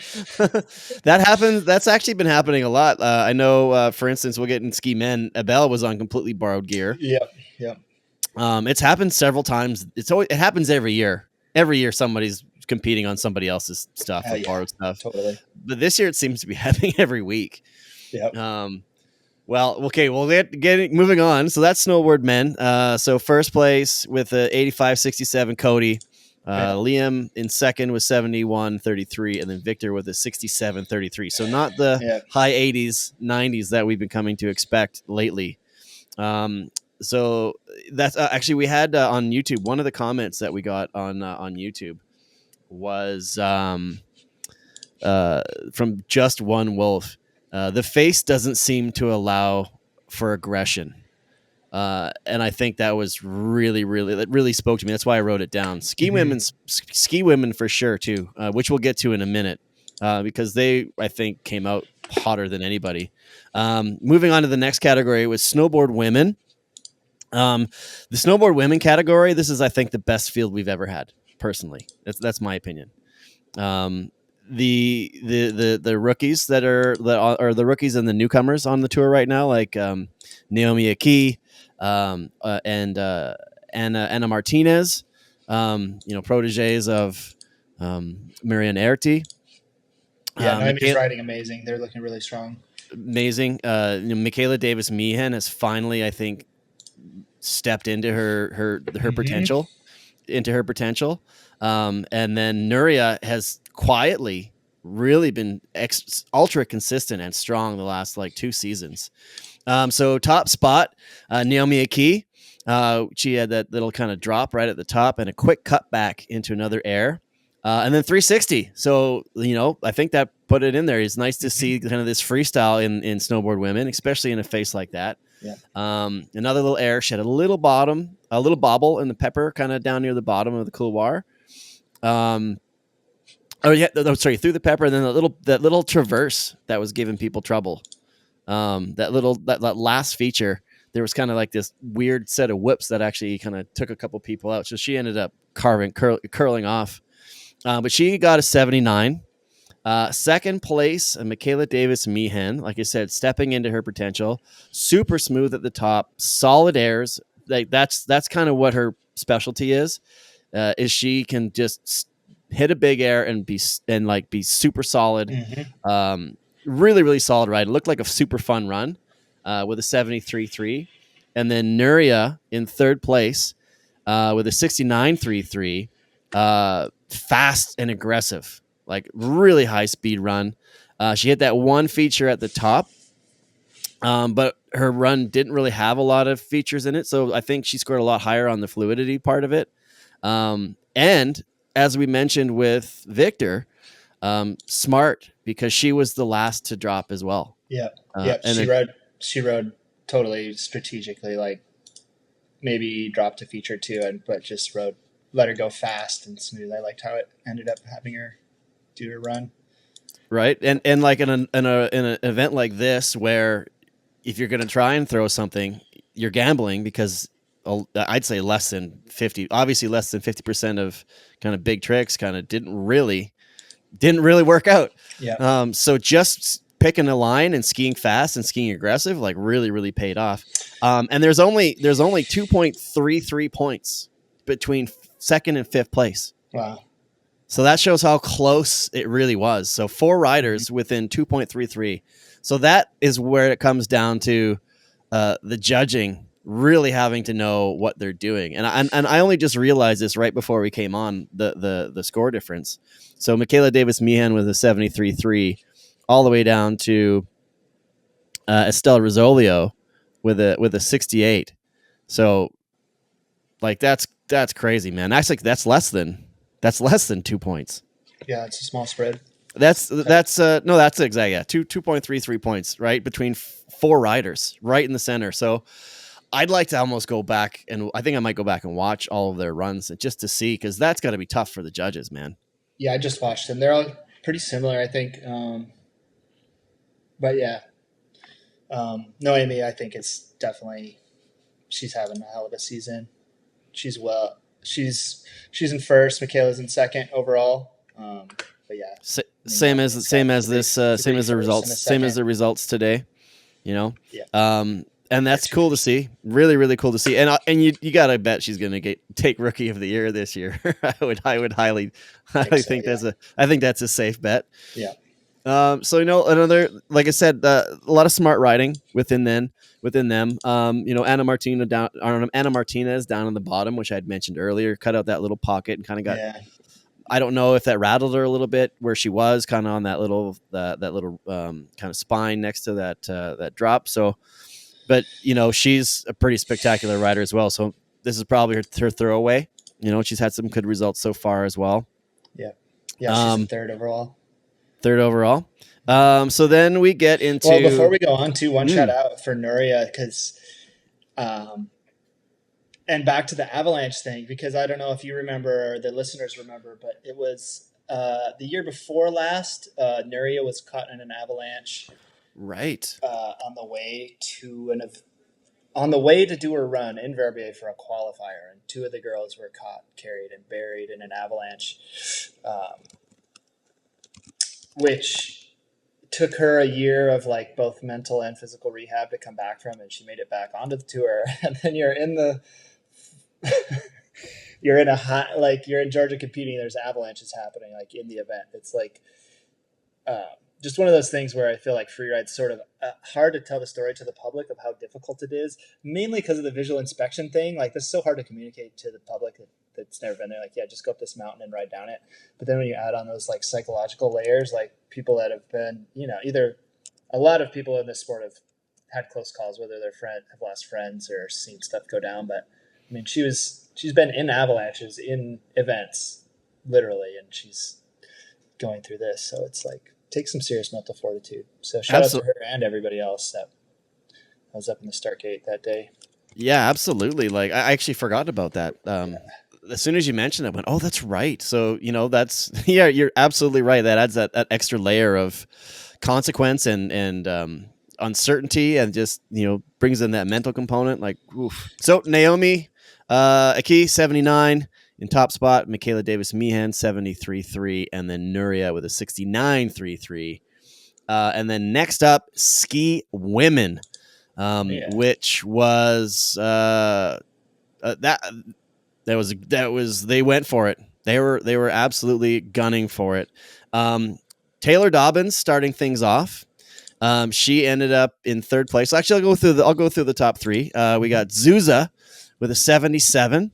That happens. That's actually been happening a lot. I know, for instance, we'll get in ski men. Abel was on completely borrowed gear. Yeah. It's happened several times. It happens every year. Every year somebody's competing on somebody else's stuff or borrowed stuff. Totally. But this year it seems to be happening every week. Yeah. Well, okay, we'll get moving on. So that's Snowboard Men. So first place with 85.67 Cody. Liam in second with 71.33, and then Victor with a 67.33. So not the high 80s, 90s that we've been coming to expect lately. So that's actually we had on YouTube, one of the comments that we got on YouTube was from Just One Wolf. The face doesn't seem to allow for aggression. And I think that was that really spoke to me. That's why I wrote it down. Ski women for sure too, which we'll get to in a minute, because they, I think, came out hotter than anybody. Moving on to the next category was snowboard women. The snowboard women category, this is, I think, the best field we've ever had. Personally, that's my opinion. The rookies that are the rookies and the newcomers on the tour right now, like Naomi Aki, and Anna Martinez, proteges of Marianne Erti. Yeah, Naomi's riding amazing. They're looking really strong. Amazing. Michaela Davis Meehan has finally, I think, stepped into her potential, and then Nuria has quietly really been ultra consistent and strong the last like 2 seasons. So top spot, Naomi Aki. She had that little kind of drop right at the top and a quick cut back into another air, and then 360. So I think that put it in there. It's nice to see kind of this freestyle in snowboard women, especially in a face like that. Yeah. Another little air. She had a little bobble in the pepper, kind of down near the bottom of the couloir. Through the pepper, and then that little traverse that was giving people trouble. That last feature, there was kind of like this weird set of whips that actually kind of took a couple people out. So she ended up curling off. But she got a 79. Second place, Michaela Davis Meehan, like I said, stepping into her potential, super smooth at the top, solid airs. Like that's kind of what her specialty is she can just hit a big air and be super solid. Really, really solid ride. It looked like a super fun run with a 73.3. And then Nuria in third place with a 69.33, fast and aggressive. Like really high speed run. She hit that one feature at the top, but her run didn't really have a lot of features in it. So I think she scored a lot higher on the fluidity part of it. And as we mentioned with Victor, smart, because she was the last to drop as well. Yeah. She rode totally strategically, like maybe dropped a feature too, but just let her go fast and smooth. I liked how it ended up having her do her run. Right. And like in an event like this, where if you're going to try and throw something, you're gambling, because I'd say less than 50% of kind of big tricks kind of didn't really work out. Yeah. So just picking a line and skiing fast and skiing aggressive, like really, really paid off. And there's only 2.33 points between second and fifth place. Wow. So that shows how close it really was. So 4 riders within 2.33. So that is where it comes down to the judging really having to know what they're doing. And I only just realized this right before we came on, the score difference. So Michaela Davis Meehan with a 73.3 all the way down to Estelle Rizzolio with a 68. So like that's crazy, man. Actually, that's less than 2 points. Yeah, it's a small spread. That's exact. Yeah, 2.33 points, right, between 4 riders, right in the center. So I'd like to almost go back, and I think I might go back and watch all of their runs just to see, because that's got to be tough for the judges, man. Yeah, I just watched them. They're all pretty similar, I think. But yeah, Noemi, I think it's definitely, she's having a hell of a season. She's in first. Michaela's in second overall. But yeah, same as the results today. Yeah. And that's cool to see. Really, really cool to see. And you gotta bet she's gonna take Rookie of the Year this year. I would highly think that's a safe bet. Yeah. So another, like I said, a lot of smart riding within them. Anna Martinez down on the bottom, which I had mentioned earlier, cut out that little pocket and kind of got. Yeah. I don't know if that rattled her a little bit where she was kind of on that little kind of spine next to that drop. So, but she's a pretty spectacular rider as well. So this is probably her throwaway. She's had some good results so far as well. Yeah. Yeah. She's in third overall. So then we get into. Well, before we go on to one shout out for Nuria, because Um, and back to the Avalanche thing, because I don't know if you remember or the listeners remember, but it was the year before last, Nuria was caught in an avalanche Right. on the way to do her run in Verbier for a qualifier, and two of the girls were caught, carried, and buried in an avalanche, which took her a year of like both mental and physical rehab to come back from, and she made it back onto the tour. And then you're in Georgia competing. There's avalanches happening like in the event. It's like just one of those things where I feel like freeride's sort of hard to tell the story to the public of how difficult it is, mainly because of the visual inspection thing. Like, this is so hard to communicate to the public that's never been there. Like, yeah, just go up this mountain and ride down it. But then when you add on those like psychological layers, like people that have been, either a lot of people in this sport have had close calls, whether have lost friends or seen stuff go down. But I mean, she's been in avalanches, in events, literally, and she's going through this. So it's like, take some serious mental fortitude. So shout out to her and everybody else that was up in the start gate that day. Yeah, absolutely. Like, I actually forgot about that. As soon as you mentioned it, I went, oh, that's right. So, that's, yeah, you're absolutely right. That adds that extra layer of consequence and uncertainty, and just, brings in that mental component. Like, oof. So Naomi, Aki, 79 in top spot, Michaela Davis Meehan, 73.3, and then Nuria with a 69.33. And then next up, Ski Women, which was they went for it. They were absolutely gunning for it. Taylor Dobbins starting things off. She ended up in third place. Actually, I'll go through the top three. We got Zuza with a 77.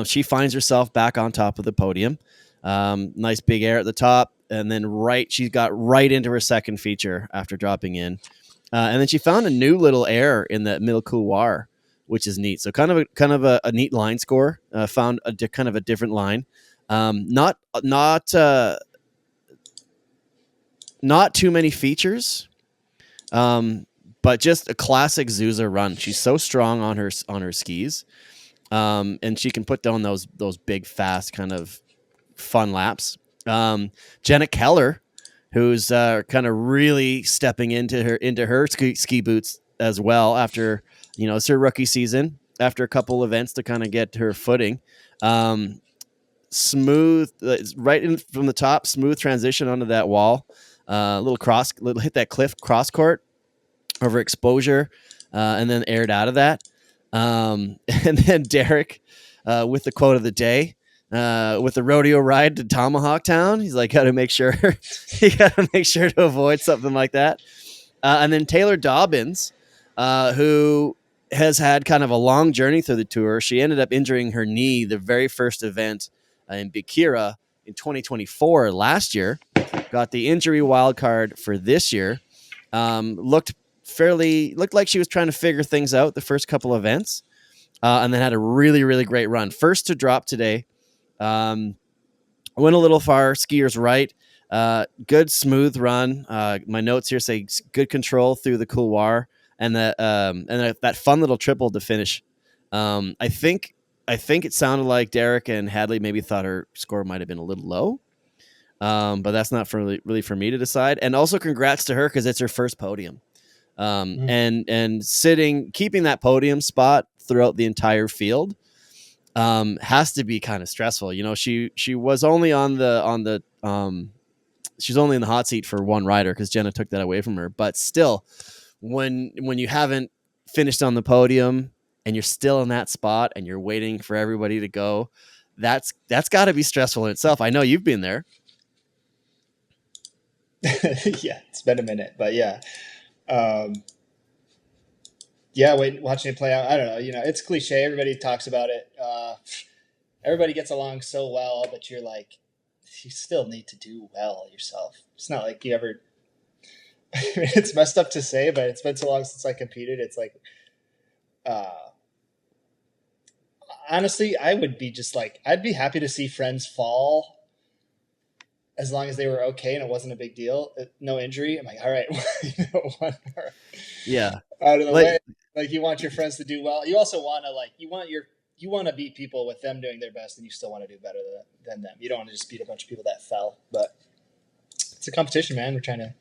She finds herself back on top of the podium. Nice big air at the top, and then she got right into her second feature after dropping in. And then she found a new little air in the middle couloir, which is neat. So kind of a neat line score. Found kind of a different line. Not too many features, but just a classic Zuza run. She's so strong on her skis, and she can put down those big, fast, kind of fun laps. Jenna Keller, who's kind of really stepping into her ski boots as well after, it's her rookie season, after a couple events to kind of get her footing. Smooth, right in from the top, smooth transition onto that wall. Hit that cliff cross court over exposure, and then aired out of that. And then Derek, with the quote of the day, with the rodeo ride to Tomahawk Town, he's like, got to make sure to avoid something like that. And then Taylor Dobbins, who has had kind of a long journey through the tour. She ended up injuring her knee the very first event in Bikira in 2024 last year. Got the injury wild card for this year. Looked like she was trying to figure things out the first couple events, and then had a really, really great run. First to drop today. Went a little far, skiers right. Good smooth run. My notes here say good control through the couloir, and that fun little triple to finish. I think it sounded like Derek and Hadley maybe thought her score might have been a little low. But that's not really for me to decide. And also congrats to her, because it's her first podium. And keeping that podium spot throughout the entire field has to be kind of stressful. She was only she's only in the hot seat for one rider, because Jenna took that away from her. But still, when you haven't finished on the podium and you're still in that spot and you're waiting for everybody to go, that's got to be stressful in itself. I know you've been there. Yeah, it's been a minute, but yeah. Watching it play out, I don't know, it's cliche. Everybody talks about it. Everybody gets along so well, but you're like, you still need to do well yourself. It's not like you ever, it's messed up to say, but it's been so long since I competed. It's like, honestly, I would be just like, I'd be happy to see friends fall as long as they were okay and it wasn't a big deal, no injury. I'm like, all right, one more yeah, out of the way. Like you want your friends to do well. You also want to you want to beat people with them doing their best, and you still want to do better than them. You don't want to just beat a bunch of people that fell, but it's a competition, man. We're trying to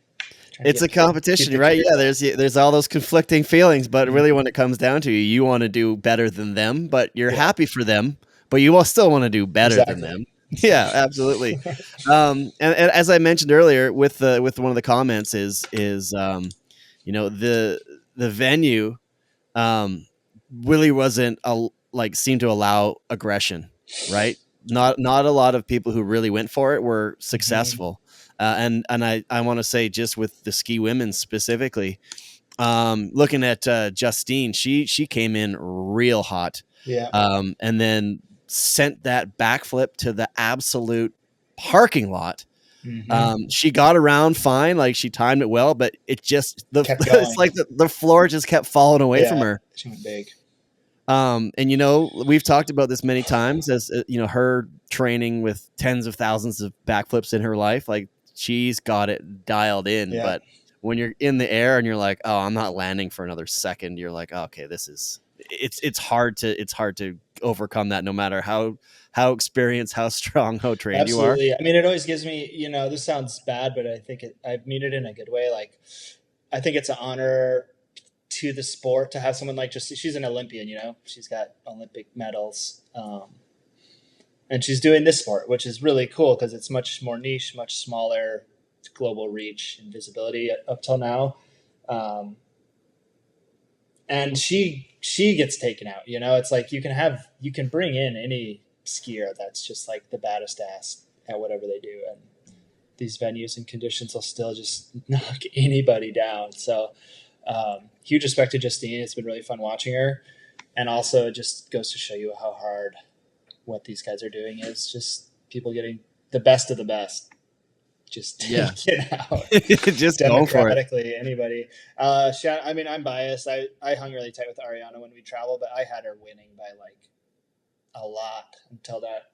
it's a competition, right? Yeah, there's all those conflicting feelings, but really when it comes down to you want to do better than them, but you're happy for them, but you will still want to do better than them. Yeah, absolutely. And as I mentioned earlier with one of the comments is the venue really wasn't seemed to allow aggression, right? Not a lot of people who really went for it were successful. And I want to say, just with the ski women specifically, looking at Justine, she came in real hot, and then sent that backflip to the absolute parking lot. She got around fine, like she timed it well, but it just it's like the floor just kept falling away from her. She went big. And we've talked about this many times, as her training with tens of thousands of backflips in her life, like she's got it dialed in. But when you're in the air and you're like, oh, I'm not landing for another second, you're like, oh, okay, it's hard to overcome that, no matter how experienced, how strong, how trained you are. I mean, it always gives me, this sounds bad, but I think I mean it in a good way. Like, I think it's an honor to the sport to have someone like she's an Olympian, she's got Olympic medals. And she's doing this sport, which is really cool because it's much more niche, much smaller global reach and visibility up till now. And she gets taken out, it's like you can bring in any skier that's just like the baddest ass at whatever they do. And these venues and conditions will still just knock anybody down. So huge respect to Justine. It's been really fun watching her. And also it just goes to show you how hard what these guys are doing is. Just people getting the best of the best. Just take it out. Just democratically, anybody. I'm biased. I hung really tight with Ariana when we traveled, but I had her winning by like a lot until that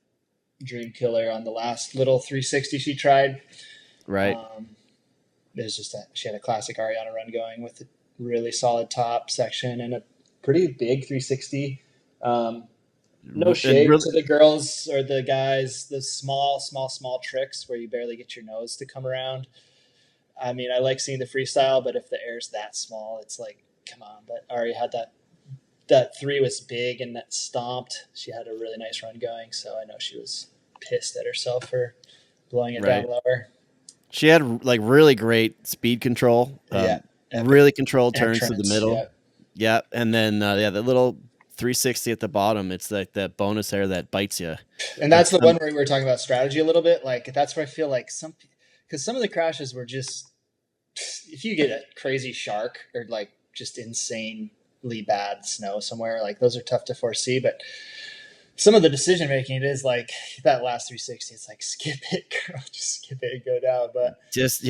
dream killer on the last little 360 she tried. Right. It was just she had a classic Ariana run going with a really solid top section and a pretty big 360. No shade to the girls or the guys, the small tricks where you barely get your nose to come around. I mean, I like seeing the freestyle, but if the air's that small, it's like, come on. But Ari had that three was big and that stomped. She had a really nice run going, so I know she was pissed at herself for blowing it down lower. She had like really great speed control. Really controlled turns to the middle. Yeah. And then the little 360 at the bottom, it's like that bonus air that bites you. And that's the one where we were talking about strategy a little bit. Like that's where I feel like because some of the crashes were just, if you get a crazy shark or like just insanely bad snow somewhere, like those are tough to foresee. But some of the decision making, it is like that last 360. It's like skip it, girl, just skip it and go down. But just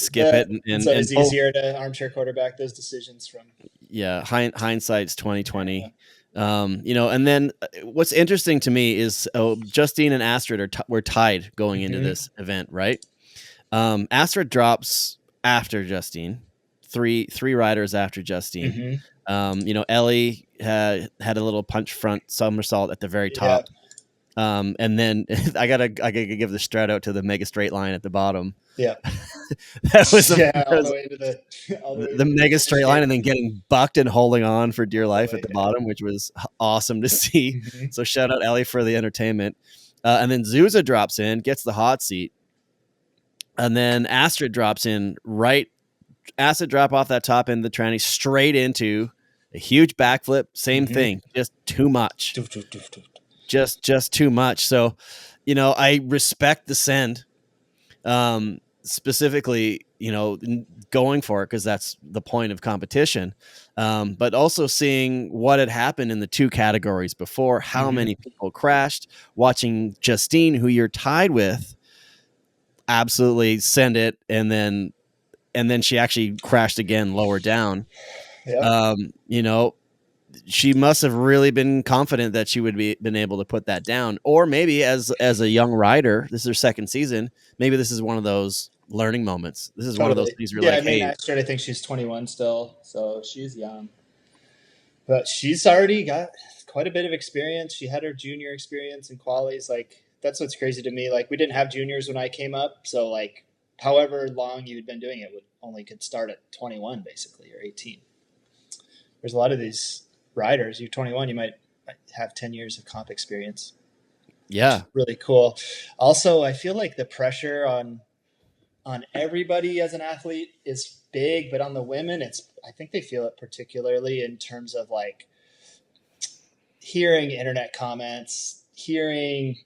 skip it. And so it's easier to armchair quarterback those decisions from. Yeah, hindsight's 2020. And then what's interesting to me is Justine and Astrid were tied going into this event, right? Astrid drops after Justine, three riders after Justine. Ellie had a little punch front somersault at the very top. And then I gotta give the strut out to the mega straight line at the bottom. Yeah. That was all the way to the mega straight line, and then getting bucked and holding on for dear life at the bottom, which was awesome to see. So shout out Ellie for the entertainment. And then Zuza drops in, gets the hot seat. And then Astrid drops in Astrid drop off that top end of the tranny straight into a huge backflip. Same thing, just too much. Just too much. So, I respect the send. Specifically, going for it because that's the point of competition. But also seeing what had happened in the two categories before, how many people crashed, watching Justine, who you're tied with, absolutely send it. And then she actually crashed again lower down. She must have really been confident that she would been able to put that down. Or maybe as a young rider, this is her second season, maybe this is one of those learning moments. This is one of those things where I think she's 21 still, so she's young. but she's already got quite a bit of experience. She had her junior experience in qualies. Like, that's what's crazy to me. Like, we didn't have juniors when I came up. So, like, however long you'd been doing it only could start at 21, basically, or 18. There's a lot of these riders. You're 21, you might have 10 years of comp experience. Yeah. Really cool. Also, I feel like the pressure on everybody as an athlete is big, but on the women, I think they feel it particularly in terms of like hearing internet comments, hearing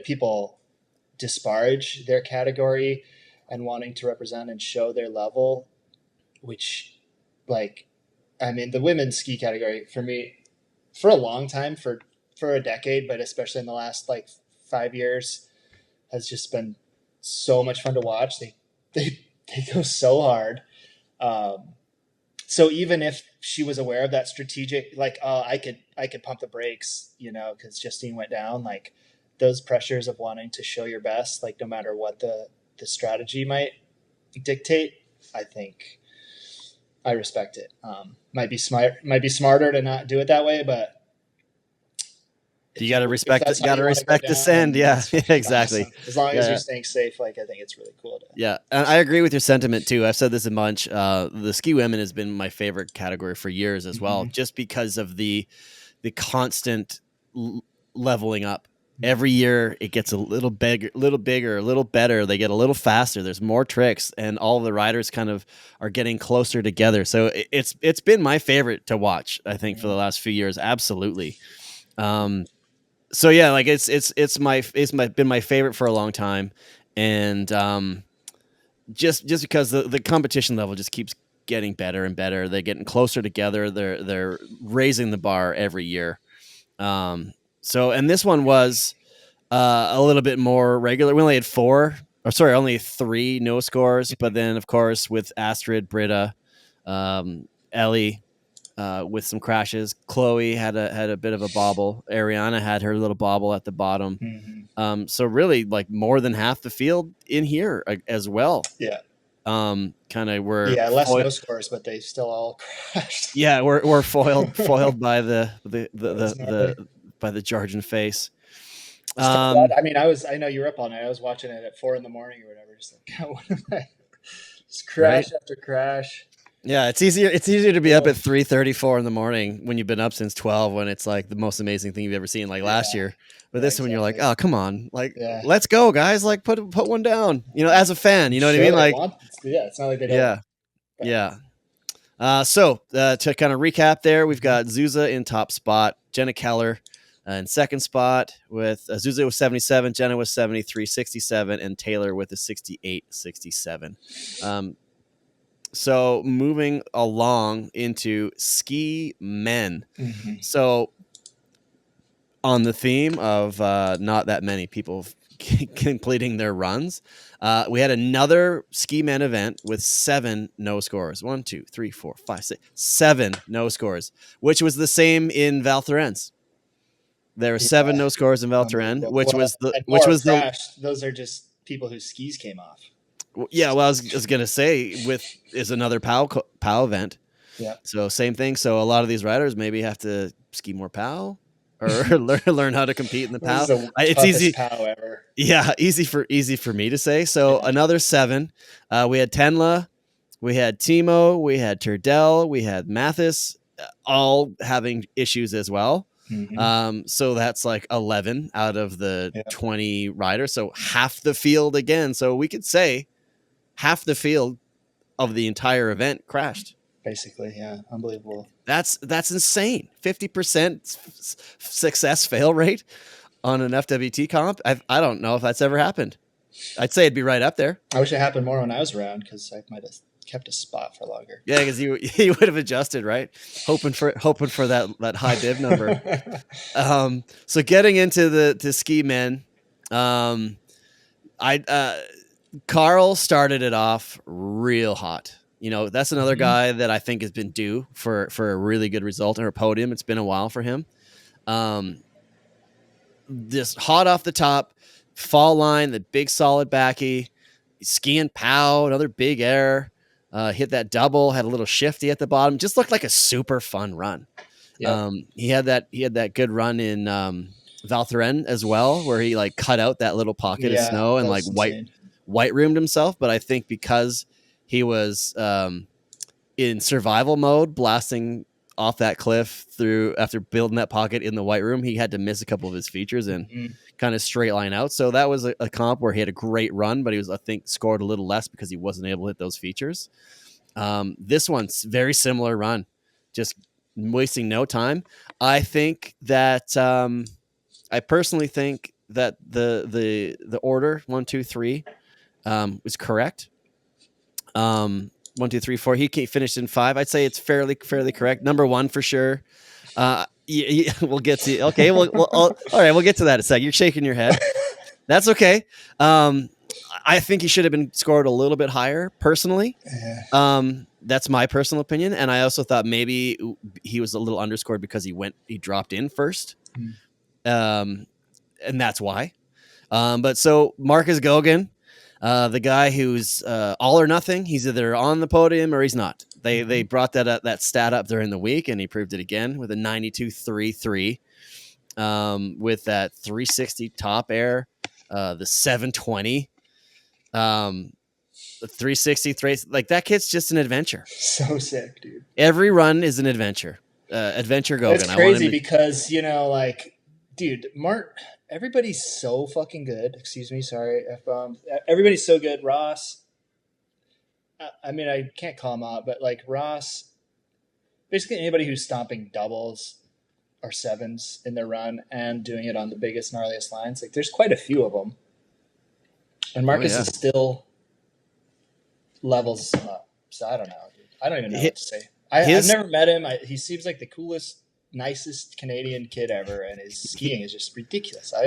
people disparage their category and wanting to represent and show their level, which, like, I mean, the women's ski category for me, for a long time, for a decade, but especially in the last like 5 years, has just been so much fun to watch. They go so hard. So even if she was aware of that strategic, like, I could pump the brakes, because Justine went down, like those pressures of wanting to show your best, like no matter what the strategy might dictate, I think I respect it. Might be smarter to not do it that way, but you got to respect it. Got to respect the send. Yeah, exactly. Awesome. As long as you're staying safe, like, I think it's really cool. Yeah, and I agree with your sentiment too. I've said this a bunch. The ski women has been my favorite category for years as well, just because of the constant leveling up. Every year it gets a little bigger, a little better. They get a little faster. There's more tricks, and all the riders kind of are getting closer together. So it's been my favorite to watch, I think, for the last few years. Absolutely. So yeah, like it's been my favorite for a long time, and just because the competition level just keeps getting better and better. They're getting closer together. They're raising the bar every year. So, and this one was a little bit more regular. We only had only 3 no scores, but then of course with Astrid, Britta, Ellie, with some crashes. Chloe had a bit of a bobble. Ariana had her little bobble at the bottom. So really, like, more than half the field in here as well. Yeah. Kind of were less no scores, but they still all crashed. Yeah, we're foiled by the by the Georgian face. I mean, I know you were up all night. I was watching it at 4 a.m. or whatever. Just like, what am I? Just crash after crash. Yeah, it's easier to be up at 3:34 in the morning when you've been up since 12, when it's like the most amazing thing you've ever seen, like last year. But this one, you're like, oh, come on, like, let's go, guys, like put one down, as a fan, you know what I mean? Like, it's not like they don't. Yeah. So to kind of recap there, we've got Zuza in top spot, Jenna Keller in second spot with Zuza with 77, Jenna with 73.67, and Taylor with a 68.67. So moving along into ski men. So on the theme of not that many people completing their runs, we had another ski men event with 7 no scores. 1, 2, 3, 4, 5, 6, 7 no scores, which was the same in Val Thorens. There were 7 no scores in Val Thorens, which was those are just people whose skis came off. Yeah, well, I was gonna say is another POW event. Yeah. So same thing. So a lot of these riders maybe have to ski more POW or learn how to compete in the POW. It's easy. POW ever. Yeah, easy for me to say. So another 7. We had Tenla, we had Timo, we had Turdell, we had Mathis, all having issues as well. So that's like 11 out of the 20 riders. So half the field again. So we could say half the field of the entire event crashed. Basically, yeah. Unbelievable. That's insane. 50% success fail rate on an FWT comp. I don't know if that's ever happened. I'd say it'd be right up there. I wish it happened more when I was around, because I might have kept a spot for longer. Yeah, because you would have adjusted, right? Hoping for that high bib number. So getting into the ski men, Carl started it off real hot. That's another guy that I think has been due for a really good result or a podium. It's been a while for him. Just hot off the top, fall line, the big solid backy, skiing POW, another big air. hit that double, had a little shifty at the bottom, just looked like a super fun run. Yep. He had that good run in Val Thorens as well, where he like cut out that little pocket of snow and that like was insane. white roomed himself. But I think because he was in survival mode, blasting off that cliff through after building that pocket in the white room, he had to miss a couple of his features and kind of straight line out. So that was a comp where he had a great run, but he was, I think, scored a little less because he wasn't able to hit those features. This one's very similar run, just wasting no time. I think that I personally think that the order 1, 2, 3 was correct. 1, 2, 3, 4. He finished in 5. I'd say it's fairly correct. Number 1 for sure. We'll get to okay. All right. We'll get to that in a sec. You're shaking your head. That's okay. I think he should have been scored a little bit higher, personally. That's my personal opinion, and I also thought maybe he was a little underscored because he dropped in first, and that's why. But so Marcus Gauguin. The guy who's all or nothing. He's either on the podium or he's not. They brought that stat up during the week, and he proved it again with a 92.33, with that 360 top air, the 720, the 360. Like that kid's just an adventure. So sick, dude. Every run is an adventure. Adventure Gauguin. It's crazy because like, dude, everybody's so fucking good. Excuse me, sorry, F-bomb. Everybody's so good. Ross, I mean, I can't call him out, but like Ross, basically anybody who's stomping doubles or sevens in their run and doing it on the biggest, gnarliest lines, like there's quite a few of them. And Marcus is still levels up. So I don't know, dude. I don't even know what to say. I've never met him. He seems like the coolest, nicest Canadian kid ever, and his skiing is just ridiculous. I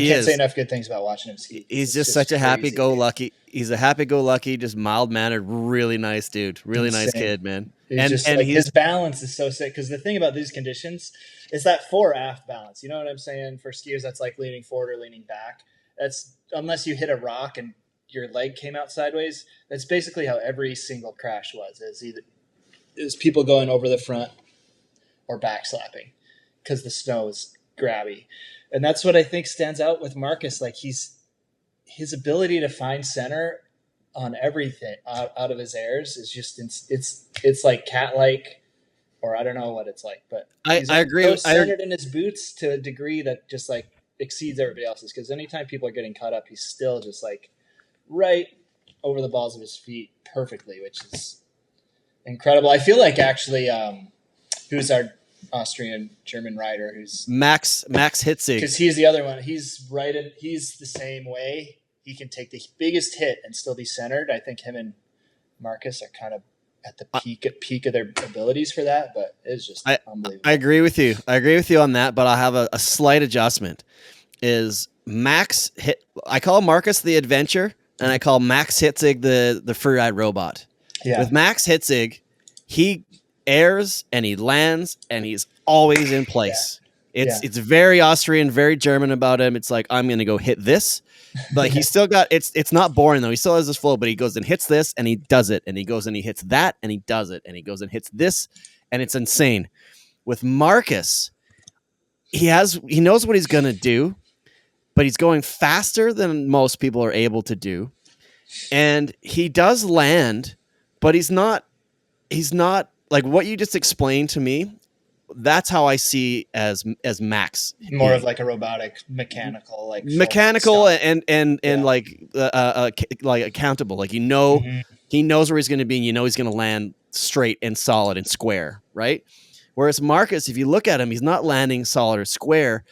can't say enough good things about watching him ski. He's just such a happy-go-lucky. He's a happy-go-lucky, just mild-mannered, really nice dude. Really nice kid, man. His balance is so sick, because the thing about these conditions is that fore-aft balance. You know what I'm saying? For skiers, that's like leaning forward or leaning back. That's unless you hit a rock and your leg came out sideways. That's basically how every single crash was. Is people going over the front or backslapping because the snow is grabby. And that's what I think stands out with Marcus. Like his ability to find center on everything out of his airs is just, it's like cat-like, or I don't know what it's like, but I agree. So centered in his boots to a degree that just like exceeds everybody else's. Because anytime people are getting caught up, he's still just like right over the balls of his feet perfectly, which is incredible. I feel like actually, who's our Austrian German rider, who's Max Hitzig, because he's the other one. He's the same way. He can take the biggest hit and still be centered. I think him and Marcus are kind of at the peak of their abilities for that, but it's just unbelievable. I agree with you. On that, but I have a slight adjustment. Is Max I call Marcus the adventure, and I call Max Hitzig the Freeride robot. Yeah. With Max Hitzig, he airs and he lands and he's always in place. Yeah. It's very Austrian, very German about him. It's like, I'm going to go hit this, but he's still got, it's not boring though. He still has this flow, but he goes and hits this and he does it. And he goes and he hits that and he does it. And he goes and hits this and it's insane. With Marcus, he knows what he's going to do, but he's going faster than most people are able to do. And he does land, but he's not like what you just explained to me. That's how I see as Max. More of like a robotic, mechanical, like mechanical and like accountable. Like, he knows where he's going to be, and he's going to land straight and solid and square, right? Whereas Marcus, if you look at him, he's not landing solid or square.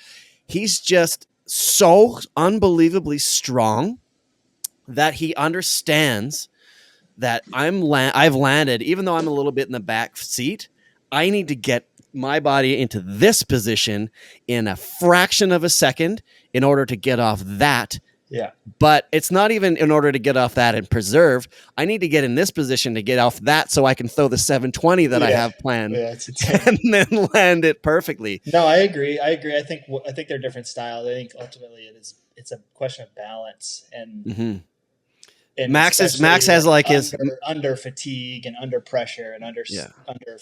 He's just so unbelievably strong that he understands that I've landed, even though I'm a little bit in the back seat, I need to get my body into this position in a fraction of a second in order to get off that. Yeah. But it's not even in order to get off that and preserve. I need to get in this position to get off that so I can throw the 720 that I have planned and then land it perfectly. No, I agree. I think they're different styles. I think ultimately it's a question of balance, and and Max especially has like under fatigue and under pressure and under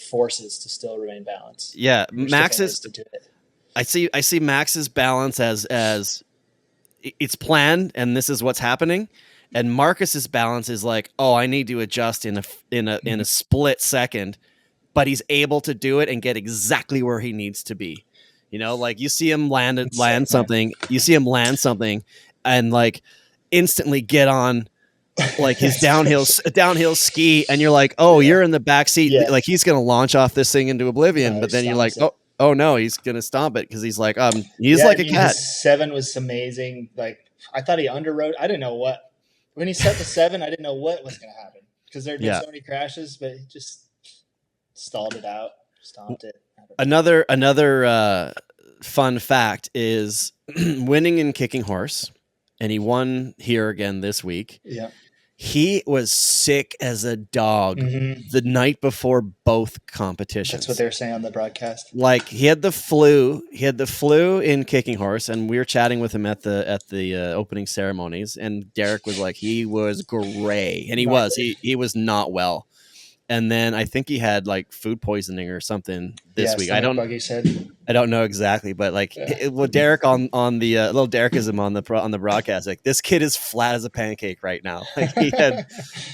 forces to still remain balanced. Yeah, There's Max different is. ways to do it. I see Max's balance as it's planned and this is what's happening, and Marcus's balance is like, oh, I need to adjust in a split second, but he's able to do it and get exactly where he needs to be. You know, like you see him land something, and like instantly get on like his downhill ski, and you're like, oh, you're in the back seat, like he's gonna launch off this thing into oblivion, but then you're like, oh no, he's gonna stomp it because he's like he's like a cat. His 7 was amazing. Like I thought he underrode. I didn't know what when he set the 7. I didn't know what was gonna happen because there'd been so many crashes, but he just stalled it out, stomped it. Another fun fact is winning in Kicking Horse, and he won here again this week. Yeah. He was sick as a dog the night before both competitions. That's what they were saying on the broadcast. Like he had the flu. He had the flu in Kicking Horse, and we were chatting with him at the opening ceremonies. And Derek was like, he was gray, and he was not well. And then I think he had like food poisoning or something this week. I don't know exactly, but like Derek on the little Derekism on the broadcast, like this kid is flat as a pancake right now. Like he had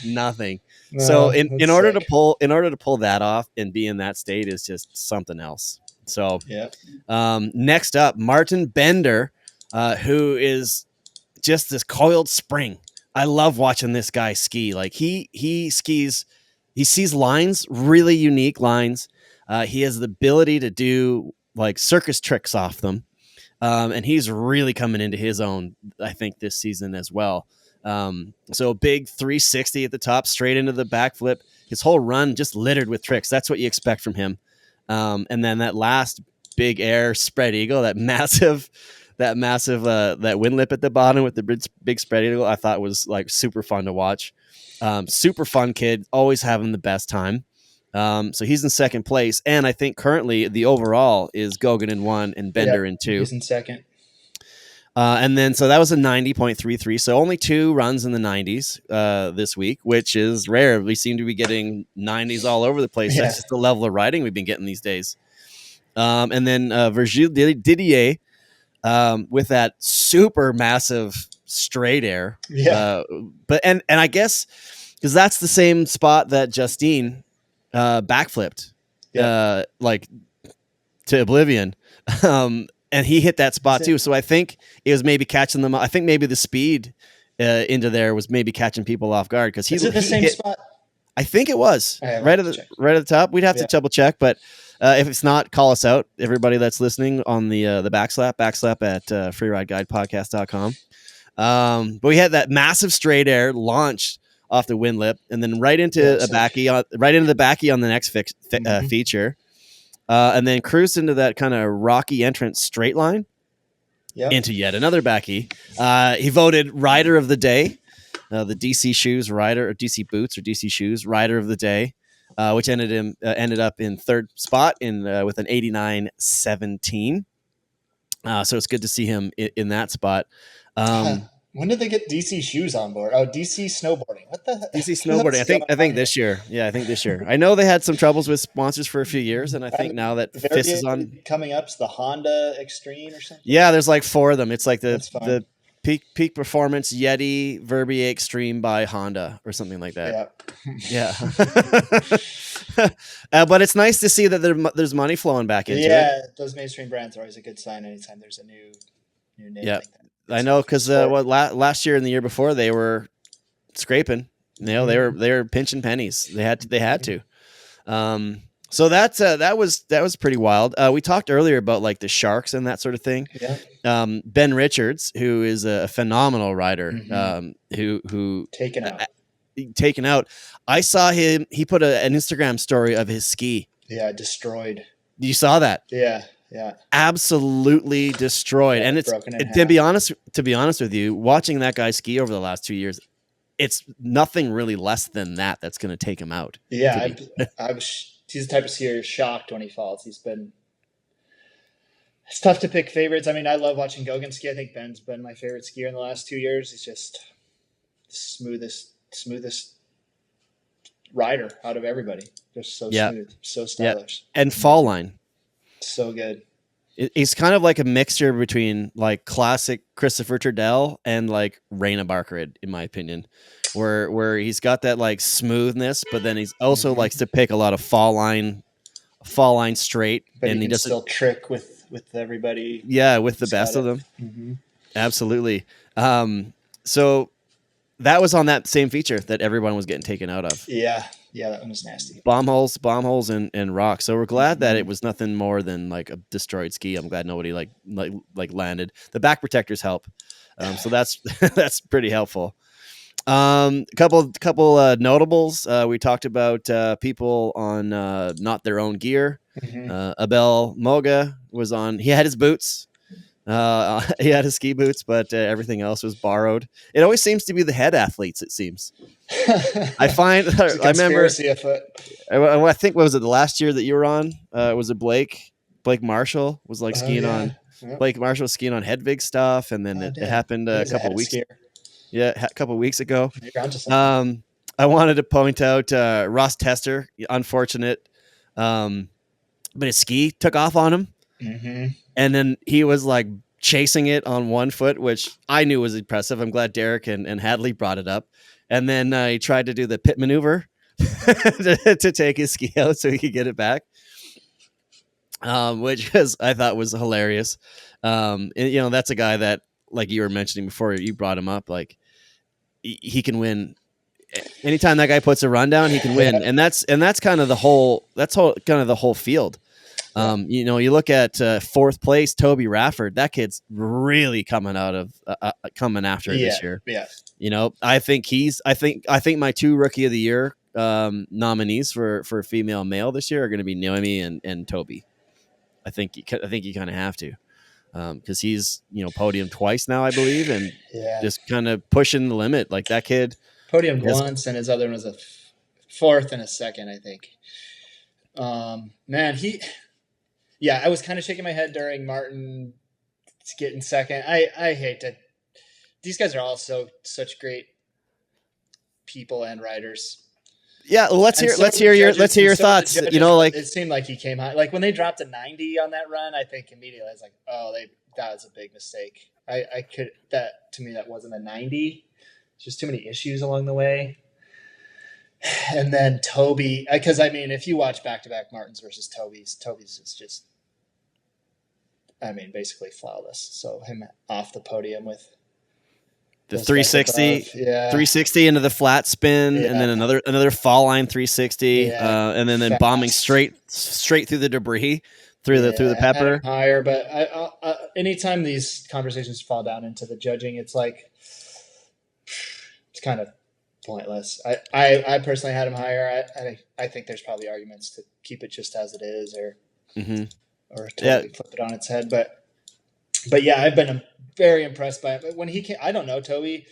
nothing. So in order to pull that off and be in that state is just something else. So next up, Martin Bender, who is just this coiled spring. I love watching this guy ski. Like he skis. He sees lines, really unique lines. He has the ability to do like circus tricks off them. And he's really coming into his own, I think, this season as well. So big 360 at the top, straight into the backflip. His whole run just littered with tricks. That's what you expect from him. And then that last big air spread eagle, that massive that wind lip at the bottom with the big spread eagle, I thought was like super fun to watch. Super fun kid, always having the best time. So he's in second place, and I think currently the overall is Gogan in 1 and Bender in 2. He's in second. And then so that was a 90.33. So only 2 runs in the 90s this week, which is rare. We seem to be getting 90s all over the place. That's just the level of riding we've been getting these days. And then Virgile Didier with that super massive straight air. But I guess because that's the same spot that Justine backflipped like to oblivion. And he hit that spot too. So I think it was maybe catching them. I think maybe the speed into there was maybe catching people off guard because he hit the same spot. I think it was right at the top. We'd have to double check, but if it's not, call us out. Everybody that's listening on the backslap at freerideguidepodcast.com. But we had that massive straight air launched off the wind lip, and then right into the backy on the next feature, and then cruised into that kind of rocky entrance straight line into yet another backy. He voted rider of the day, the DC shoes rider, or DC boots or DC shoes rider of the day, which ended up in third spot with an 89.17. So it's good to see him in that spot. When did they get DC shoes on board? Oh, DC snowboarding. What the DC snowboarding? I think this year. Yeah, I think this year. I know they had some troubles with sponsors for a few years, and I think now that FIS is on coming up, it's the Honda Extreme or something. Yeah, there's like 4 of them. It's like the Peak Performance Yeti Verbier Extreme by Honda or something like that. Yeah. But it's nice to see that there's money flowing back into it. Yeah, those mainstream brands are always a good sign anytime there's a new name like that. I know because last year and the year before they were scraping. You know, they were pinching pennies. They had to. So that was pretty wild. We talked earlier about like the sharks and that sort of thing. Yeah. Ben Richards, who is a phenomenal rider, who taken out. I saw him. He put an Instagram story of his ski. Yeah, destroyed. You saw that? Yeah. Absolutely destroyed. And it's to be honest with you, watching that guy ski over the last 2 years, it's nothing really less than that's going to take him out. Yeah, he's the type of skier you're shocked when he falls. It's tough to pick favorites. I mean, I love watching Gogan ski. I think Ben's been my favorite skier in the last 2 years. He's just the smoothest smoothest rider out of everybody. Just so Yeah. smooth, so Yeah. stylish, And fall line. so good. He's kind of like a mixture between like classic Christopher Turdell and like Raina Barkerid, in my opinion, where he's got that like smoothness, but then he's also likes to pick a lot of fall line straight, But and he he can doesn't. still trick with everybody. Yeah, with the He's best got of it. them. Mm-hmm. Absolutely. So that was on that same feature that everyone was getting taken out of. Yeah, that one was nasty. Bomb holes, and rocks. So we're glad that it was nothing more than like a destroyed ski. I'm glad nobody like landed. The back protectors help, so that's that's pretty helpful. Couple notables. We talked about people on not their own gear. Abel Moga was on. He had his boots. He had his ski boots, but everything else was borrowed. It always seems to be the head athletes. It seems. I find. I remember. Afoot. I think what was it the last year that you were on? Was it Blake? Blake Marshall was like skiing on. Yep. Blake Marshall was skiing on Hedvig stuff, and then it happened a couple of weeks. Yeah, a couple of weeks ago. I wanted to point out Ross Tester. Unfortunate, but his ski took off on him, and then he was like chasing it on one foot, which I knew was impressive. I'm glad Derek and Hadley brought it up. And then he tried to do the pit maneuver to take his ski out so he could get it back, which I thought was hilarious. And, you know, that's a guy that, like you were mentioning before you brought him up, like he can win. Anytime that guy puts a run down, he can win. And that's kind of the whole field. You know, you look at fourth place, Toby Rafford. That kid's really coming after it this year. Yeah. You know, I think my 2 rookie of the year nominees for female male this year are going to be Naomi and Toby. I think you kind of have to because he's, you know, podium twice now, I believe, and just kind of pushing the limit. Like that kid podiumed once, and his other one was a fourth and a second, I think. Man, I was kind of shaking my head during Martin getting second. I hate to. These guys are all such great people and riders. Yeah, well, let's hear your thoughts. You know, like it seemed like he came high. Like when they dropped a 90 on that run, I think immediately I was like, oh, that was a big mistake. To me that wasn't a 90. Just too many issues along the way. And then Toby, because I mean, if you watch back-to-back Martins versus Toby's is just, I mean, basically flawless. So him off the podium with the 360 into the flat spin, and then another fall line 360, and then fast. Bombing straight through the debris through the pepper. Higher, but anytime these conversations fall down into the judging, it's like it's kind of pointless. I personally had him higher. I think there's probably arguments to keep it just as it is, or totally flip it on its head. But yeah, I've been very impressed by it. But when he came, I don't know Toby.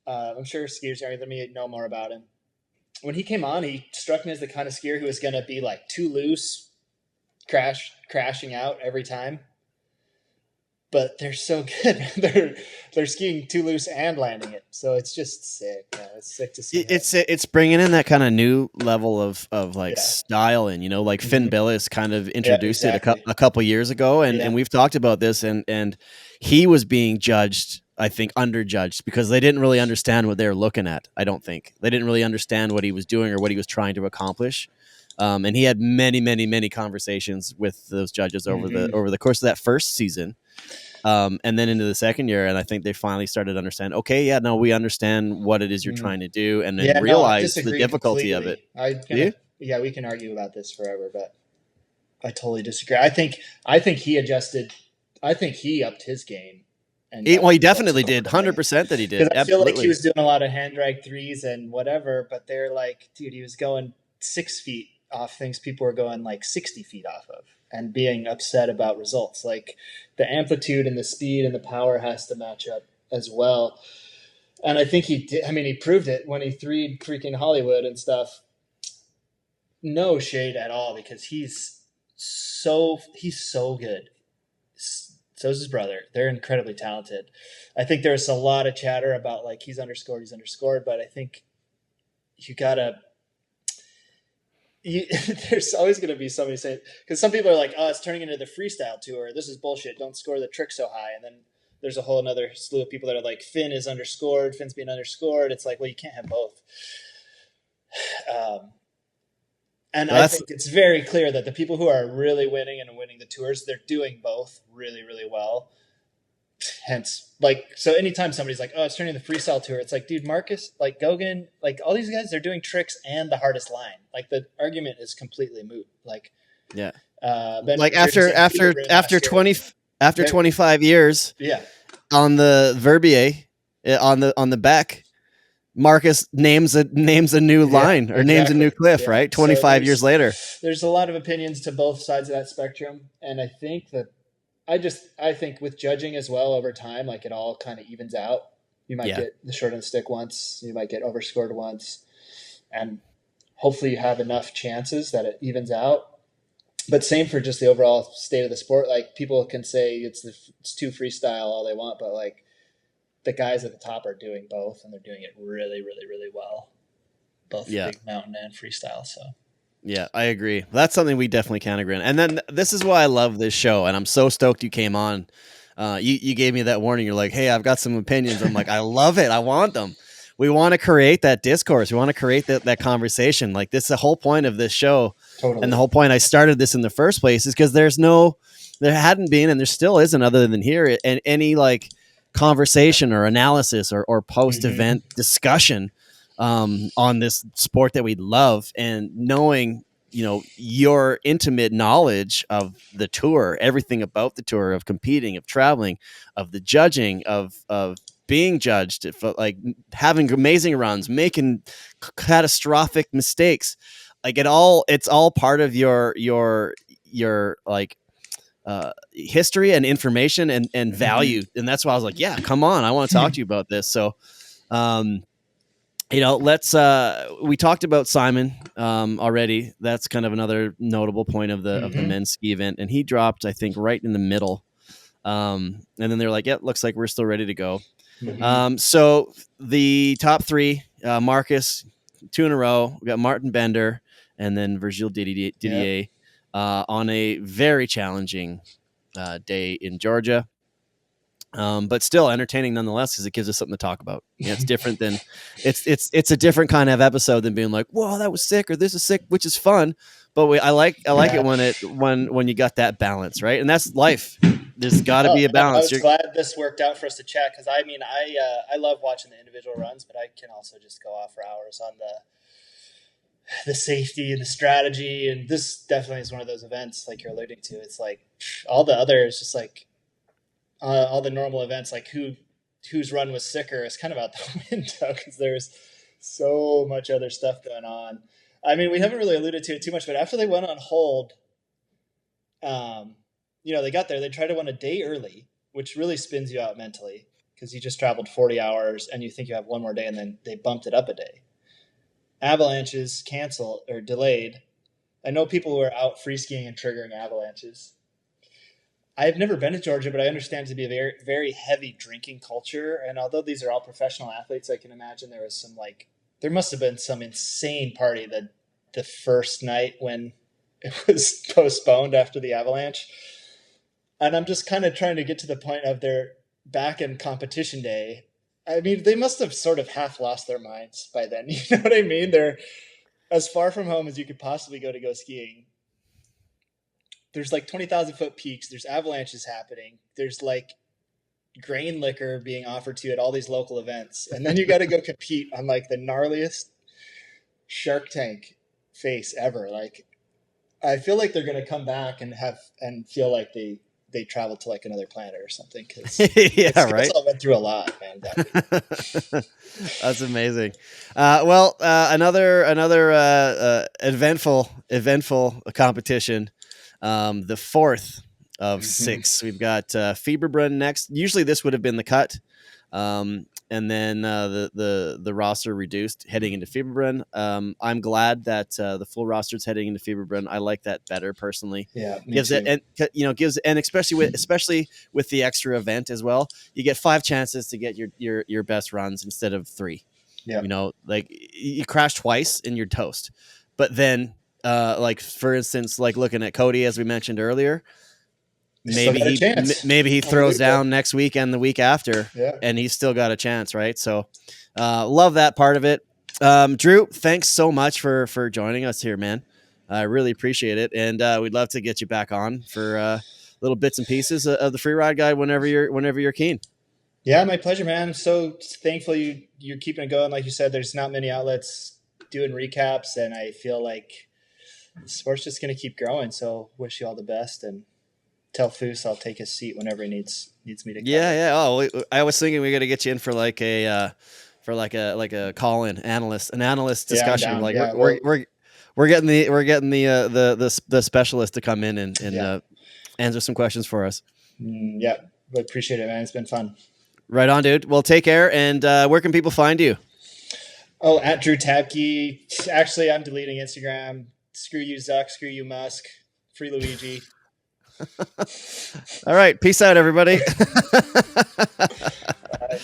I'm sure skiers are going to know more about him. When he came on, he struck me as the kind of skier who was going to be like too loose, crashing out every time. But they're so good. They're skiing too loose and landing it. So it's just sick. Yeah, it's sick to see. It's bringing in that kind of new level of style, and you know, like Finn Billis kind of introduced it a couple years ago, and we've talked about this, and he was being judged, I think, underjudged because they didn't really understand what they were looking at. I don't think they didn't really understand what he was doing or what he was trying to accomplish. And he had many conversations with those judges over the course of that first season. And then into the second year, and I think they finally started to understand, okay, yeah, no, we understand what it is you're trying to do, and then realize the difficulty completely. of it. Yeah, we can argue about this forever, but I totally disagree. I think he adjusted. I think he upped his game. And he definitely did, 100% that he did. I feel like he was doing a lot of hand drag threes and whatever, but they're like, dude, he was going 6 feet off things people were going like 60 feet off of, and being upset about results. Like the amplitude and the speed and the power has to match up as well. And I think he did. I mean, he proved it when he threed freaking Hollywood and stuff. No shade at all, because he's so good. So is his brother. They're incredibly talented. I think there's a lot of chatter about like he's underscored, but I think you gotta. There's always going to be somebody saying, because some people are like, oh, it's turning into the freestyle tour. This is bullshit. Don't score the trick so high. And then there's a whole another slew of people that are like, Finn is underscored. Finn's being underscored. It's like, well, you can't have both. And I think it's very clear that the people who are really winning and winning the tours, they're doing both really, really well. Hence, like, so anytime somebody's like, oh, it's turning the freestyle tour, it's like, dude, Marcus, like Gogan, like all these guys, they're doing tricks and the hardest line. Like the argument is completely moot. Like, yeah. Like after 25 years, yeah, on the Verbier, on the back, Marcus names a new line or names a new cliff, right? 25 years later. There's a lot of opinions to both sides of that spectrum. And I think that I think with judging as well over time, like it all kind of evens out. You might get the short end of the stick once, you might get overscored once, and hopefully you have enough chances that it evens out. But same for just the overall state of the sport. Like people can say it's too freestyle all they want, but like the guys at the top are doing both, and they're doing it really, really, really well. Both big mountain and freestyle. So. Yeah, I agree. That's something we definitely can agree on. And then this is why I love this show, and I'm so stoked you came on. You gave me that warning. You're like, hey, I've got some opinions. I'm like, I love it. I want them. We want to create that discourse. We want to create that conversation. Like this is the whole point of this show. Totally. And the whole point I started this in the first place is because there hadn't been, and there still isn't other than here, and any like conversation or analysis or post-event discussion on this sport that we love, and knowing, your intimate knowledge of the tour, everything about the tour, of competing, of traveling, of the judging, of being judged, like having amazing runs, making catastrophic mistakes, like it's all part of your like history and information and value. And that's why I was like, yeah, come on, I want to talk to you about this. So let's we talked about Simon already. That's kind of another notable point of the men's ski event, and he dropped, I think, right in the middle. And then they're like, yeah, looks like we're still ready to go. So the top three, Marcus, 2 in a row. We got Martin Bender and then Virgile Didier on a very challenging day in Georgia. But still entertaining nonetheless, because it gives us something to talk about. It's different than it's a different kind of episode than being like, whoa, that was sick, or this is sick, which is fun. But I like it when you got that balance, right? And that's life. There's got to be a balance. I was glad this worked out for us to chat, because I love watching the individual runs, but I can also just go off for hours on the safety and the strategy. And this definitely is one of those events like you're alluding to. It's like all the others, just like all the normal events, like whose run was sicker is kind of out the window, because there's so much other stuff going on. I mean, we haven't really alluded to it too much, but after they went on hold, they got there, they tried to run a day early, which really spins you out mentally, because you just traveled 40 hours and you think you have one more day, and then they bumped it up a day. Avalanches canceled or delayed. I know people who are out free skiing and triggering avalanches. I've never been to Georgia, but I understand it to be a very, very heavy drinking culture. And although these are all professional athletes, I can imagine there must have been some insane party the first night when it was postponed after the avalanche. And I'm just kind of trying to get to the point of they're back in competition day. I mean, they must have sort of half lost their minds by then. You know what I mean? They're as far from home as you could possibly go skiing. There's like 20,000 foot peaks. There's avalanches happening. There's like grain liquor being offered to you at all these local events. And then you got to go compete on like the gnarliest Shark Tank face ever. Like, I feel like they're going to come back and feel like they traveled to like another planet or something. Cause right. I went through a lot, man. That's amazing. Another eventful competition. The fourth of 6. We've got Fieberbrunn next. Usually this would have been the cut, and then the roster reduced heading into Fieberbrunn. I'm glad that the full roster is heading into Fieberbrunn. I like that better personally. Yeah, gives too. it and especially with the extra event as well. You get 5 chances to get your best runs instead of 3. Yeah. You know, like you crash twice and you're toast. But then, like for instance, like looking at Cody, as we mentioned earlier, Still got a chance. maybe he throws down next week and the week after, Yeah. and he's still got a chance, right? So, love that part of it. Drew, thanks so much for joining us here, man. I really appreciate it, and we'd love to get you back on for little bits and pieces of the Freeride Guide whenever you're keen. Yeah, my pleasure, man. I'm so thankful you're keeping it going. Like you said, there's not many outlets doing recaps, and I feel like the sport's just going to keep growing. So wish you all the best, and tell Foose I'll take his seat whenever he needs me to. Yeah. Oh, I was thinking we got to get you in for like a call-in analyst discussion. We're getting the specialist to come in and answer some questions for us. Yeah, but appreciate it, man. It's been fun. Right on, dude. Well, take care. And where can people find you? Oh, at Drew Tabke. Actually, I'm deleting Instagram. Screw you, Zuck. Screw you, Musk. Free Luigi. All right. Peace out, everybody. Bye.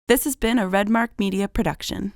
This has been a Redmark Media production.